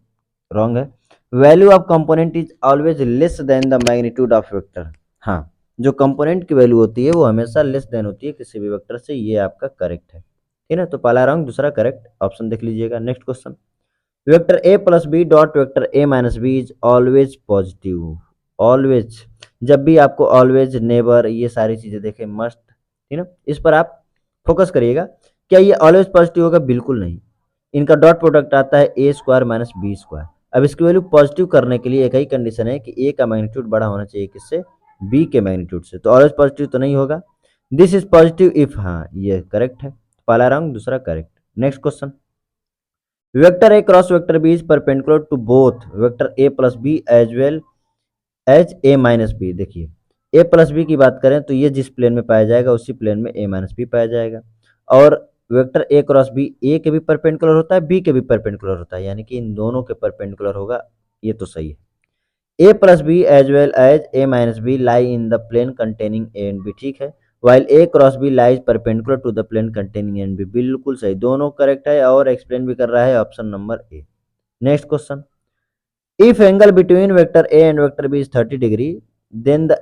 रॉन्ग है। Value of component is always less than the magnitude of vector, हाँ जो कंपोनेंट की वैल्यू होती है वो हमेशा लेस देन होती है किसी भी वेक्टर से, ये आपका करेक्ट है। ठीक है ना, तो पहला रॉन्ग दूसरा करेक्ट, ऑप्शन देख लीजिएगा। Next question, vector A plus B dot vector A minus B is always positive. Always, जब भी आपको ऑलवेज, नेबर, ये सारी चीजें देखें, मस्ट, ठीक है ना, इस पर आप फोकस करिएगा। क्या ये ऑलवेज पॉजिटिव होगा? बिल्कुल नहीं। इनका डॉट प्रोडक्ट आता है ए स्क्वायर माइनस बी स्क्वायर। अब इसकी वैल्यू पॉजिटिव करने के लिए एक ही कंडीशन है कि ए का मैग्नीट्यूड बड़ा होना चाहिए किससे, बी के मैग्नीट्यूड से, तो ऑलवेज पॉजिटिव तो नहीं होगा। दिस इज पॉजिटिव इफ, हाँ ये करेक्ट है, पहला रंग दूसरा correct. Next question, vector A cross vector B is perpendicular to both vector A plus B as well as A minus B. देखिए ए प्लस बी की बात करें तो ये जिस प्लेन में पाया जाएगा उसी प्लेन में ए माइनस बी पाया जाएगा, और वेक्टर ए क्रॉस बी ए के भी परपेंडिकुलर होता है, बी के भी परपेंडिकुलर होता है, यानी कि इन दोनों के परपेंडिकुलर होगा, ये तो सही है। A plus B as well as A minus b lie in the plane containing a and b, ठीक है, while a cross b lies perpendicular to the plane containing a and b, बिल्कुल सही, दोनों करेक्ट है और एक्सप्लेन भी कर रहा है option number A. Next question, if angle between vector a and vector b is 30 degree then the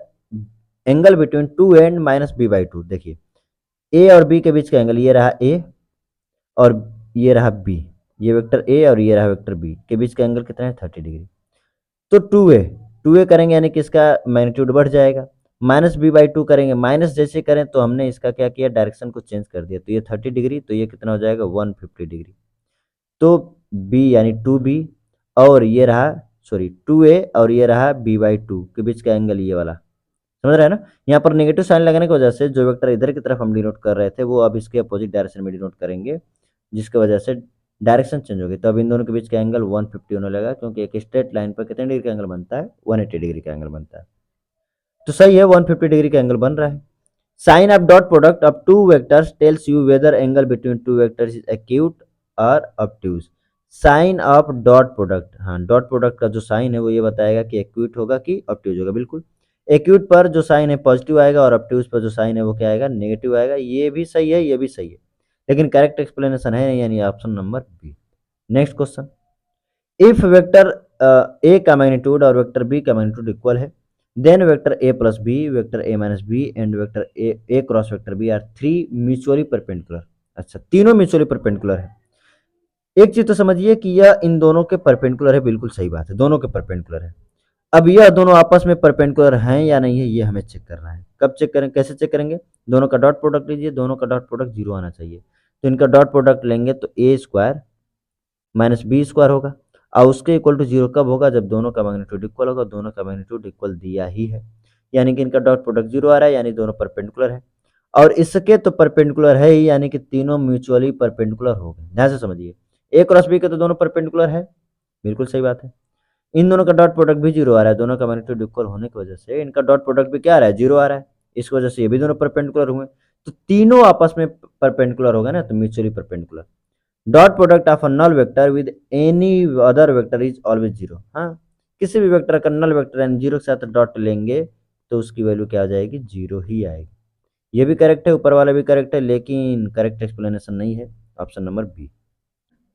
angle between 2 and minus b by 2। देखिए a और b के बीच का एंगल, ये रहा a और ये रहा b, ये वेक्टर a और ये रहा वेक्टर b के बीच का एंगल कितना है, 30 डिग्री। तो 2a करेंगे यानी कि इसका मैग्नीट्यूड बढ़ जाएगा, माइनस बी बाई टू करेंगे, माइनस जैसे करें तो हमने इसका क्या किया, डायरेक्शन को चेंज कर दिया, तो ये 30 डिग्री, तो ये कितना हो जाएगा 150 डिग्री। तो बी यानी टू बी और ये रहा, सॉरी टू ए और ये रहा बी बाई टू के बीच का एंगल ये वाला, समझ रहे हैं ना। यहाँ पर नेगेटिव साइन लगाने की वजह से जो वेक्टर इधर की तरफ हम डिनोट कर रहे थे वो अब इसके अपोजिट डायरेक्शन में डिनोट करेंगे, जिसकी वजह से डायरेक्शन चेंज होगी। तो अब इन दोनों के बीच का एंगल 150 होने लगा, क्योंकि एक स्ट्रेट लाइन पर कितने डिग्री का एंगल बनता है, 180 डिग्री का एंगल बनता है। तो सही है, 150 डिग्री का एंगल बन रहा है। Sign of dot product of two vectors tells you whether angle between two vectors is acute और obtuse. Sign of dot product, हाँ डॉट प्रोडक्ट का जो साइन है वो ये बताएगा कि एक्यूट होगा कि ऑब्ट्यूज होगा। बिल्कुल, एक्यूट पर जो साइन है पॉजिटिव आएगा और ऑब्ट्यूज पर जो साइन है वो क्या आएगा, नेगेटिव आएगा। ये भी सही है, ये भी सही है, लेकिन करेक्ट एक्सप्लेनेशन है यानी option number B. Next question, if vector ए का मैग्नीट्यूड और वेक्टर बी का मैग्नीट्यूड इक्वल है, then vector A plus B, vector A minus B and vector A cross vector B are three mutually perpendicular. अच्छा, तीनों म्यूचुअली परपेंडिकुलर है। एक चीज तो समझिए कि यह इन दोनों के परपेंडिकुलर है, बिल्कुल सही बात है, दोनों के परपेंडिकुलर है। अब यह दोनों आपस में परपेंडिकुलर हैं या नहीं है ये हमें चेक करना है। कब चेक करें, कैसे चेक करेंगे, दोनों का डॉट प्रोडक्ट लीजिए, दोनों का डॉट प्रोडक्ट जीरो आना चाहिए। तो इनका डॉट प्रोडक्ट लेंगे तो a square minus B square होगा, और उसके इक्वल टू जीरो कब होगा, जब दोनों का मैग्नीट्यूड इक्वल होगा। दोनों का मैग्नीट्यूड इक्वल दिया ही है, यानी कि इनका डॉट प्रोडक्ट जीरो आ रहा है, यानी दोनों परपेंडिकुलर है। और इसके तो परपेंडिकुलर है ही, यानी कि तीनों म्यूचुअली परपेंडिकुलर हो गए। ध्यान से समझिए, ए क्रॉस बी के तो दोनों परपेंडिकुलर है, बिल्कुल सही बात है। इन दोनों का डॉट प्रोडक्ट भी जीरो आ रहा है, दोनों का मैग्नीट्यूड इक्वल होने की वजह से इनका डॉट प्रोडक्ट भी क्या आ रहा है, जीरो आ रहा है। इस वजह से ये भी दोनों परपेंडिकुलर हुए, तो तीनों आपस में परपेंडिकुलर हो गए ना, तो mutually perpendicular. Dot product of a null vector with any other vector is always zero. हाँ, किसी भी वेक्टर का नल वेक्टर यानी जीरो के साथ डॉट लेंगे तो उसकी वैल्यू क्या आ जाएगी, जीरो ही आएगी। ये भी करेक्ट है, ऊपर वाला भी करेक्ट है, लेकिन करेक्ट एक्सप्लेनेशन नहीं है, option number B.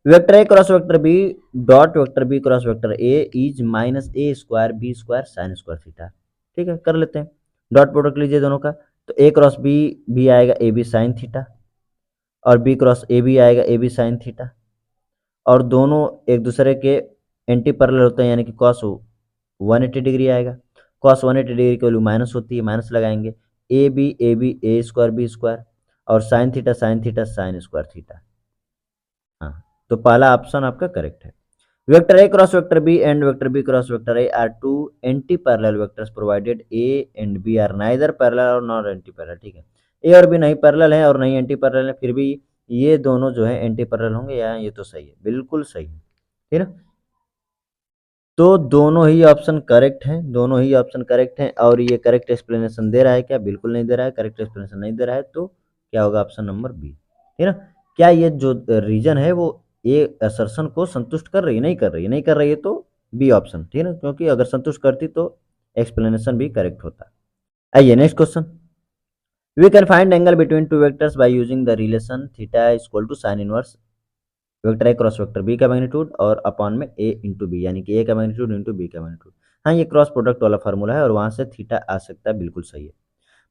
Vector A cross vector B dot vector B cross vector A is minus A square B square sine square theta. ठीक है, कर लेते हैं। डॉट प्रोडक्ट लीजिए दोनों का, तो ए क्रॉस बी भी आएगा ए बी साइन थीटा, और बी क्रॉस ए भी आएगा ए बी साइन थीटा, और दोनों एक दूसरे के एंटी पैरेलल होते हैं, यानी कि कॉस 180 डिग्री आएगा। कॉस 180 डिग्री की वैल्यू माइनस होती है, माइनस लगाएंगे। A b a square B square, और sine theta sine square theta. हाँ, तो पहला ऑप्शन आपका करेक्ट है। Vector A cross vector B and vector B cross vector a are two anti parallel vectors provided a and b are neither parallel और नॉट एंटी पैरेलल। ठीक है, ए और बी नहीं पैरेलल है और नहीं एंटी पैरेलल है, फिर भी ये दोनों जो है एंटी पैरेलल होंगे, या ये तो सही है, बिल्कुल सही है। ठीक है, तो दोनों ही ऑप्शन करेक्ट हैं, दोनों ही ऑप्शन करेक्ट हैं। और ये करेक्ट एक्सप्लेनेशन दे रहा है क्या, बिल्कुल नहीं दे रहा है, करेक्ट एक्सप्लेनेशन नहीं दे रहा है, तो क्या होगा, ऑप्शन नंबर बी। ठीक है ना। क्या ये जो रीजन है वो ए असर्शन को संतुष्ट कर रही है, नहीं कर रही है, नहीं कर रही है, तो बी ऑप्शन। ठीक है ना, क्योंकि अगर संतुष्ट करती तो एक्सप्लेनेशन भी करेक्ट होता। आइए next question, we can find angle between two vectors by using the relation theta is equal to sine inverse vector A cross vector B का मैग्नीट्यूड और अपॉन में ए इंटू बी, यानी कि ए का मैग्नीट्यूड इंटू बी का मैग्नीट्यूड। हाँ, ये क्रॉस प्रोडक्ट वाला फार्मूला है और वहां से थीटा आ सकता है, बिल्कुल सही है।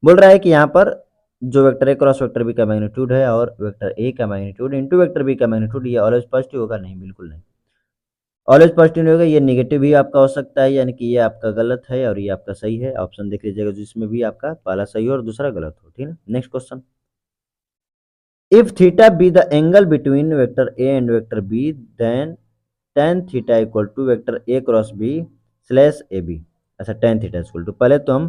बोल रहा है कि यहाँ पर जो वेक्टर ए क्रॉस वेक्टर बी का मैग्नीट्यूड है और वेक्टर ए का मैग्नीट्यूड इंटू वेक्टर बी का मैग्नीट्यूड, ये ऑलवेज पॉजिटिव होगा, नहीं बिल्कुल नहीं, ऑलवेज पॉजिटिव नहीं होगा, ये नेगेटिव भी आपका हो सकता है, यानी कि ये आपका गलत है और ये आपका सही है। ऑप्शन देख लीजिएगा जिसमें भी आपका पहला सही हो और दूसरा गलत हो। ठीक है, next question, if theta be the angle between vector a and vector b, then tan theta equal to vector a cross b slash ab। अच्छा, tan theta इक्वल टू, पहले तो हम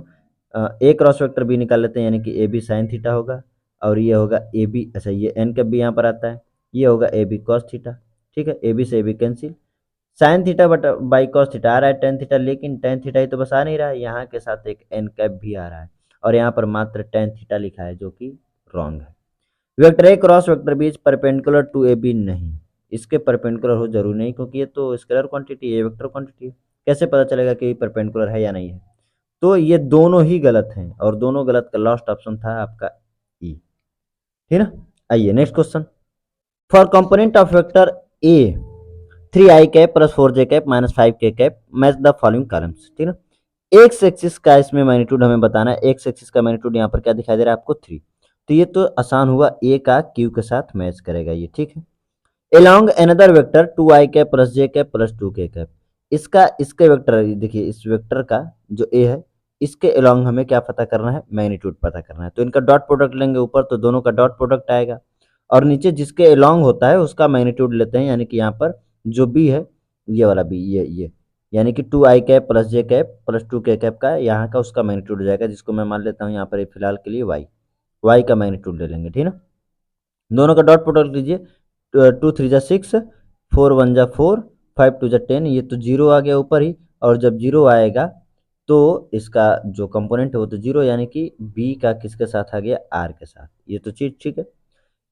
a क्रॉस वेक्टर b निकाल लेते हैं, यानी कि ab sin थीटा होगा, और ये होगा ab, अच्छा ये n कब भी यहाँ पर आता है, ये होगा ab cos थीटा। ठीक है, ab से ab cancel, sine theta but by cos theta आ रहा है tan थीटा, लेकिन tan थीटा ही तो बस आ नहीं रहा है, यहाँ के साथ एक n कैप भी आ रहा है, और यहाँ पर मात्र tan थीटा लिखा है, जो कि रॉन्ग है। Vector A cross vector B is perpendicular to A B, नहीं, इसके परपेंडिकुलर हो जरूरी नहीं, क्योंकि ये तो स्केलर क्वांटिटी है, वेक्टर क्वांटिटी है, कैसे पता चलेगा कि परपेंडिकुलर है या नहीं है। तो ये दोनों ही गलत हैं, और दोनों गलत का लास्ट ऑप्शन था आपका ई। ठीक है ना। आइए next question, for component of vector A 3i cap plus 4j cap minus 5k cap match the following columns. ठीक है ना, एक्स एक्सिस का इसमें मैग्नीट्यूड हमें बताना है। एक्स एक्सिस का मैग्नीट्यूड यहाँ पर क्या दिखाई दे रहा है आपको, 3, तो ये तो आसान हुआ, ए का क्यू के साथ मैच करेगा ये। ठीक है, along another vector 2i cap plus j cap plus 2k cap, इसका इसके वेक्टर देखिए, इस वेक्टर का जो ए है इसके अलोंग हमें क्या पता करना है, मैग्नीट्यूड पता करना है। तो इनका डॉट प्रोडक्ट लेंगे ऊपर तो दोनों का डॉट प्रोडक्ट आएगा, और नीचे जिसके अलोंग होता है उसका मैग्नीट्यूड लेते हैं, यानी कि यहाँ पर जो बी है, ये वाला बी, ये यानी कि 2i कैप प्लस जे कैप प्लस 2k कैप का यहाँ का उसका मैग्नीट्यूड हो जाएगा, जिसको मैं मान लेता हूँ यहाँ पर फिलहाल के लिए वाई का मैग्नीट्यूड ले लेंगे, ठीक है ना। दोनों का डॉट प्रोडक्ट लीजिए, 2 3 जा 6, 4 1 जा 4, 5 2 जा 10, ये तो जीरो आ गया ऊपर ही, और जब जीरो आएगा तो इसका जो कंपोनेंट है वो तो जीरो, यानी कि बी का किसके साथ आ गया, आर के साथ, ये तो चीज ठीक है।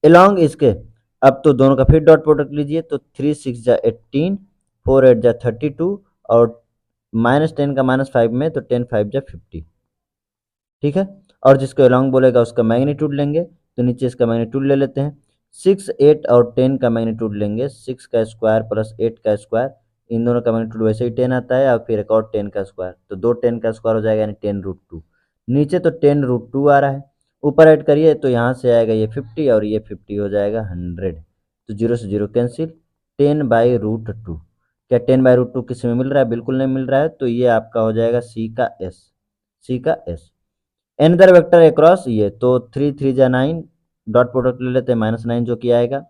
अलोंग इसके अब तो दोनों का फिर डॉट प्रोडक्ट लीजिए, तो 3 6 जा 18, 4 8 जा 32, और -10 का -5 में, तो 10 5 जा 50, ठीक है। और जिसको अलोंग बोलेगा उसका मैग्नीट्यूड लेंगे, तो नीचे इसका मैग्नीट्यूड ले लेते हैं। 6 8 और 10 का मैग्नीट्यूड लेंगे, 6 का स्क्वायर प्लस 8 का स्क्वायर, इन दोनों का मैग्नीट्यूड वैसे ही 10 आता है, और फिर एक और 10 का स्क्वायर, तो दो 10 का स्क्वायर हो जाएगा, यानी 10√2। नीचे तो 10√2 आ रहा है, ऊपर ऐड करिए तो यहाँ से आएगा ये 50, और ये 50 हो जाएगा 100, तो जीरो से जीरो कैंसिल, 10/√2। क्या 10/√2 किसी में मिल रहा है, बिल्कुल नहीं मिल रहा है, तो ये आपका हो जाएगा सी का एस। एनदर वेक्टर अक्रॉस ये, तो 3 3 जा 9, डॉट प्रोडक्ट ले लेते हैं, -9 जो कि आएगा,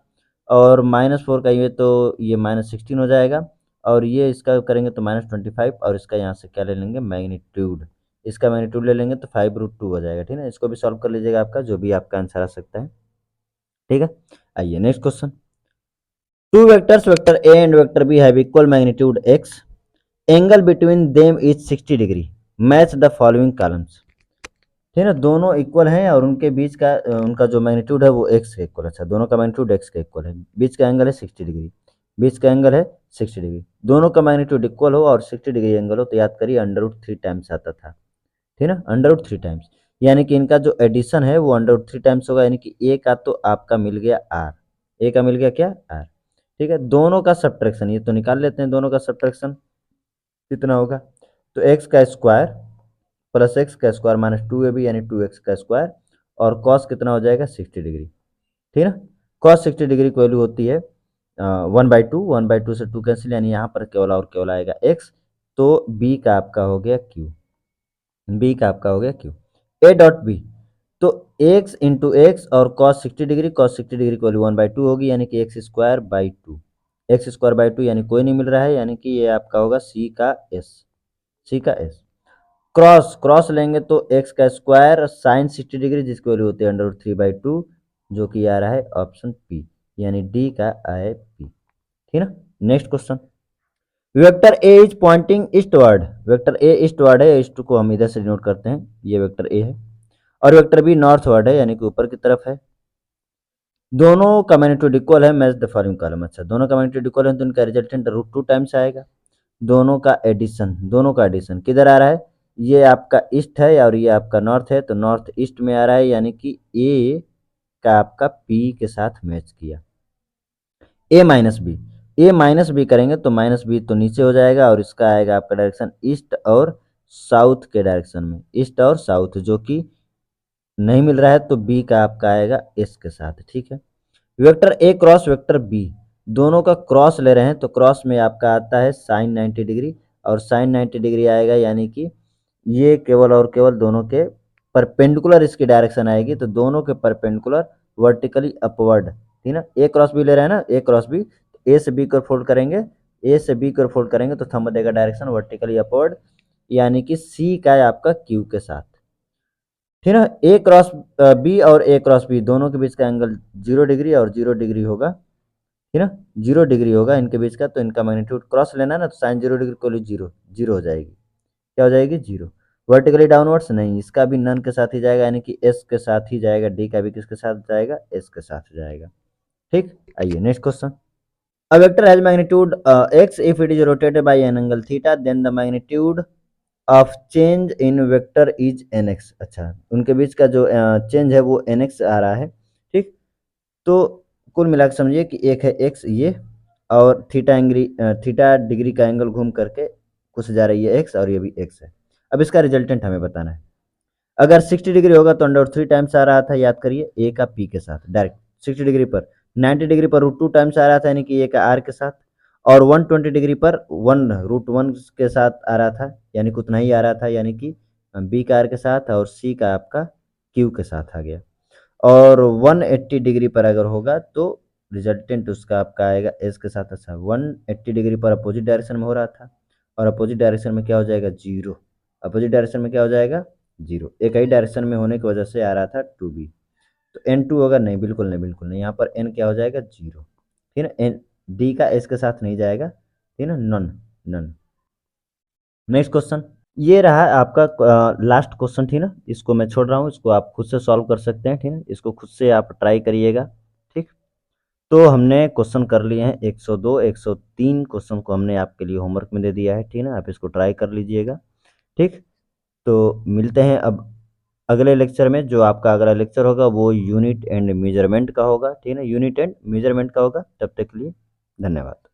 और -4 का ये, तो ये -16 हो जाएगा, और ये इसका करेंगे तो -25, और इसका यहाँ से क्या ले लेंगे, मैग्नीट्यूड, इसका मैग्नीट्यूड ले लेंगे तो 5√2 हो जाएगा, ठीक है। इसको भी सॉल्व कर लीजिएगा, आपका जो भी आपका आंसर आ सकता है, ठीक है। आइए next question. Two vectors vector A and vector B have equal magnitude x, angle between them is 60 degree, match the following columns, ठीक है ना। दोनों इक्वल हैं और उनके बीच का उनका जो मैग्नीट्यूड है वो x के इक्वल है। अच्छा, दोनों का मैग्नीट्यूड x के इक्वल है, बीच का एंगल है 60 डिग्री, बीच का एंगल है 60 डिग्री, दोनों का मैग्नीट्यूड इक्वल हो और 60 डिग्री एंगल हो, तो याद करिए √3 टाइम्स आता था, ठीक है ना, √3 टाइम्स, यानी कि इनका जो एडिशन है वो √3 टाइम्स होगा, यानी कि a का तो आपका मिल गया r, a का मिल गया क्या, r, ठीक है। दोनों का सब्ट्रैक्शन ये तो निकाल लेते हैं, दोनों का सब्ट्रैक्शन कितना होगा, तो x का स्क्वायर प्लस एक्स का स्क्वायर -2ab, यानी 2x का स्क्वायर, और कॉस कितना हो जाएगा 60 डिग्री, ठीक है ना। कॉस 60 डिग्री की वैल्यू होती है 1/2, 1/2 से 2 कैंसिल, यानी यहाँ पर केवल और केवल आएगा x, तो b का आपका हो गया q, b का आपका हो गया q। a डॉट b, तो x इंटू एक्स और cos 60 डिग्री की वैल्यू 1/2 होगी, यानी कि x² 2 यानी कोई नहीं मिल रहा है, यानी कि ये आपका होगा सी का एस। क्रॉस क्रॉस लेंगे तो x का स्क्वायर साइन 60 डिग्री, जिसकी वैल्यू होती है √3/2, जो कि आ रहा है ऑप्शन पी, यानी डी का आए पी, ठीक है ना। Next question. Vector A is pointing eastward, vector A eastward है, ईस्ट को हम इधर से डिनोट करते हैं, ये वेक्टर ए है, और वेक्टर बी नॉर्थवर्ड है, यानी कि ऊपर की तरफ है। दोनों का मैग्नीट्यूड इक्वल है, मैच द फॉलोइंग कॉलम। अच्छा, दोनों का मैग्नीट्यूड इक्वल है तो इनका रिजल्टेंट √2 टाइम्स आएगा। दोनों का एडिशन किधर आ रहा है, ये आपका ईस्ट है और ये आपका नॉर्थ है, तो नॉर्थ ईस्ट में आ रहा है, यानी कि ए का आपका पी के साथ मैच किया। ए माइनस बी करेंगे तो -b तो नीचे हो जाएगा, और इसका आएगा आपका डायरेक्शन ईस्ट और साउथ के डायरेक्शन में, ईस्ट और साउथ, जो कि नहीं मिल रहा है, तो बी का आपका आएगा एस के साथ, ठीक है। वेक्टर ए क्रॉस वेक्टर बी, दोनों का क्रॉस ले रहे हैं, तो क्रॉस में आपका आता है साइन 90 डिग्री, और साइन 90 डिग्री आएगा, यानी कि ये केवल और केवल दोनों के परपेंडिकुलर इसकी डायरेक्शन आएगी, तो दोनों के परपेंडिकुलर वर्टिकली अपवर्ड, ठीक है ना। ए क्रॉस बी ले रहे हैं ना, ए क्रॉस बी, ए से बी को फोल्ड करेंगे, ए से बी को फोल्ड करेंगे तो थंब देगा डायरेक्शन वर्टिकली अपवर्ड, यानी कि सी का है आपका क्यू के साथ, ठीक है ना। ए क्रॉस बी और ए क्रॉस बी दोनों के बीच का एंगल 0 डिग्री और 0 डिग्री होगा, ठीक है ना, 0 डिग्री होगा इनके बीच का, तो इनका मैग्नीट्यूड क्रॉस लेना है ना, तो साइन 0 डिग्री को जीरो जीरो हो जाएगी, क्या हो जाएगी, जीरो। वर्टिकली डाउनवर्ड्स नहीं, इसका भी नन के साथ ही जाएगा, यानी कि एस के साथ ही जाएगा, डी का भी किसके साथ जाएगा, एस के साथ जाएगा, ठीक। आइए next question. A vector has magnitude x if it is rotated by an angle theta, then the magnitude of change in vector is nx। अच्छा, उनके बीच का जो चेंज है वो nx आ रहा है, ठीक। तो कुल मिलाकर समझिए कि एक है x ये, और थीटा डिग्री का एंगल घूम करके कुछ जा रही है x, और ये भी x है। अब इसका रिजल्टेंट हमें बताना है। अगर 60 डिग्री होगा तो √3 टाइम्स आ रहा था, याद करिए, ए का पी के साथ डायरेक्ट 60 डिग्री पर, 90 डिग्री पर √2 टाइम्स आ रहा था, यानी कि ए का आर के साथ, और 120 डिग्री पर √1 के साथ आ रहा था, यानी कि उतना ही आ रहा था, यानी कि बी का आर के साथ और सी का आपका क्यू के साथ आ गया। और 180 डिग्री पर अगर होगा तो रिजल्टेंट उसका आपका आएगा एस के साथ। अच्छा 180 डिग्री पर अपोजिट डायरेक्शन में हो रहा था, और अपोजिट डायरेक्शन में क्या हो जाएगा, जीरो। अपोजिट डायरेक्शन में क्या हो जाएगा, जीरो। एक ही डायरेक्शन में होने की वजह से आ रहा था 2b, तो n2 होगा, नहीं बिल्कुल नहीं, बिल्कुल नहीं। यहाँ पर n क्या हो जाएगा, जीरो। ठीक है, एन डी का एस के साथ नहीं जाएगा, ठीक है ना, नन। नन। नेक्स्ट क्वेश्चन, ये रहा आपका लास्ट क्वेश्चन, ठीक ना। इसको मैं छोड़ रहा हूँ, इसको आप खुद से सॉल्व कर सकते हैं, ठीक है। इसको खुद से आप ट्राई करिएगा, ठीक। तो हमने क्वेश्चन कर लिए हैं 102, 103 क्वेश्चन को हमने आपके लिए होमवर्क में दे दिया है, ठीक है ना। आप इसको ट्राई कर लीजिएगा, ठीक। तो मिलते हैं अब अगले लेक्चर में। जो आपका अगला लेक्चर होगा वो यूनिट एंड मेजरमेंट का होगा, ठीक है ना। यूनिट एंड मेजरमेंट का होगा। तब तक के लिए धन्यवाद।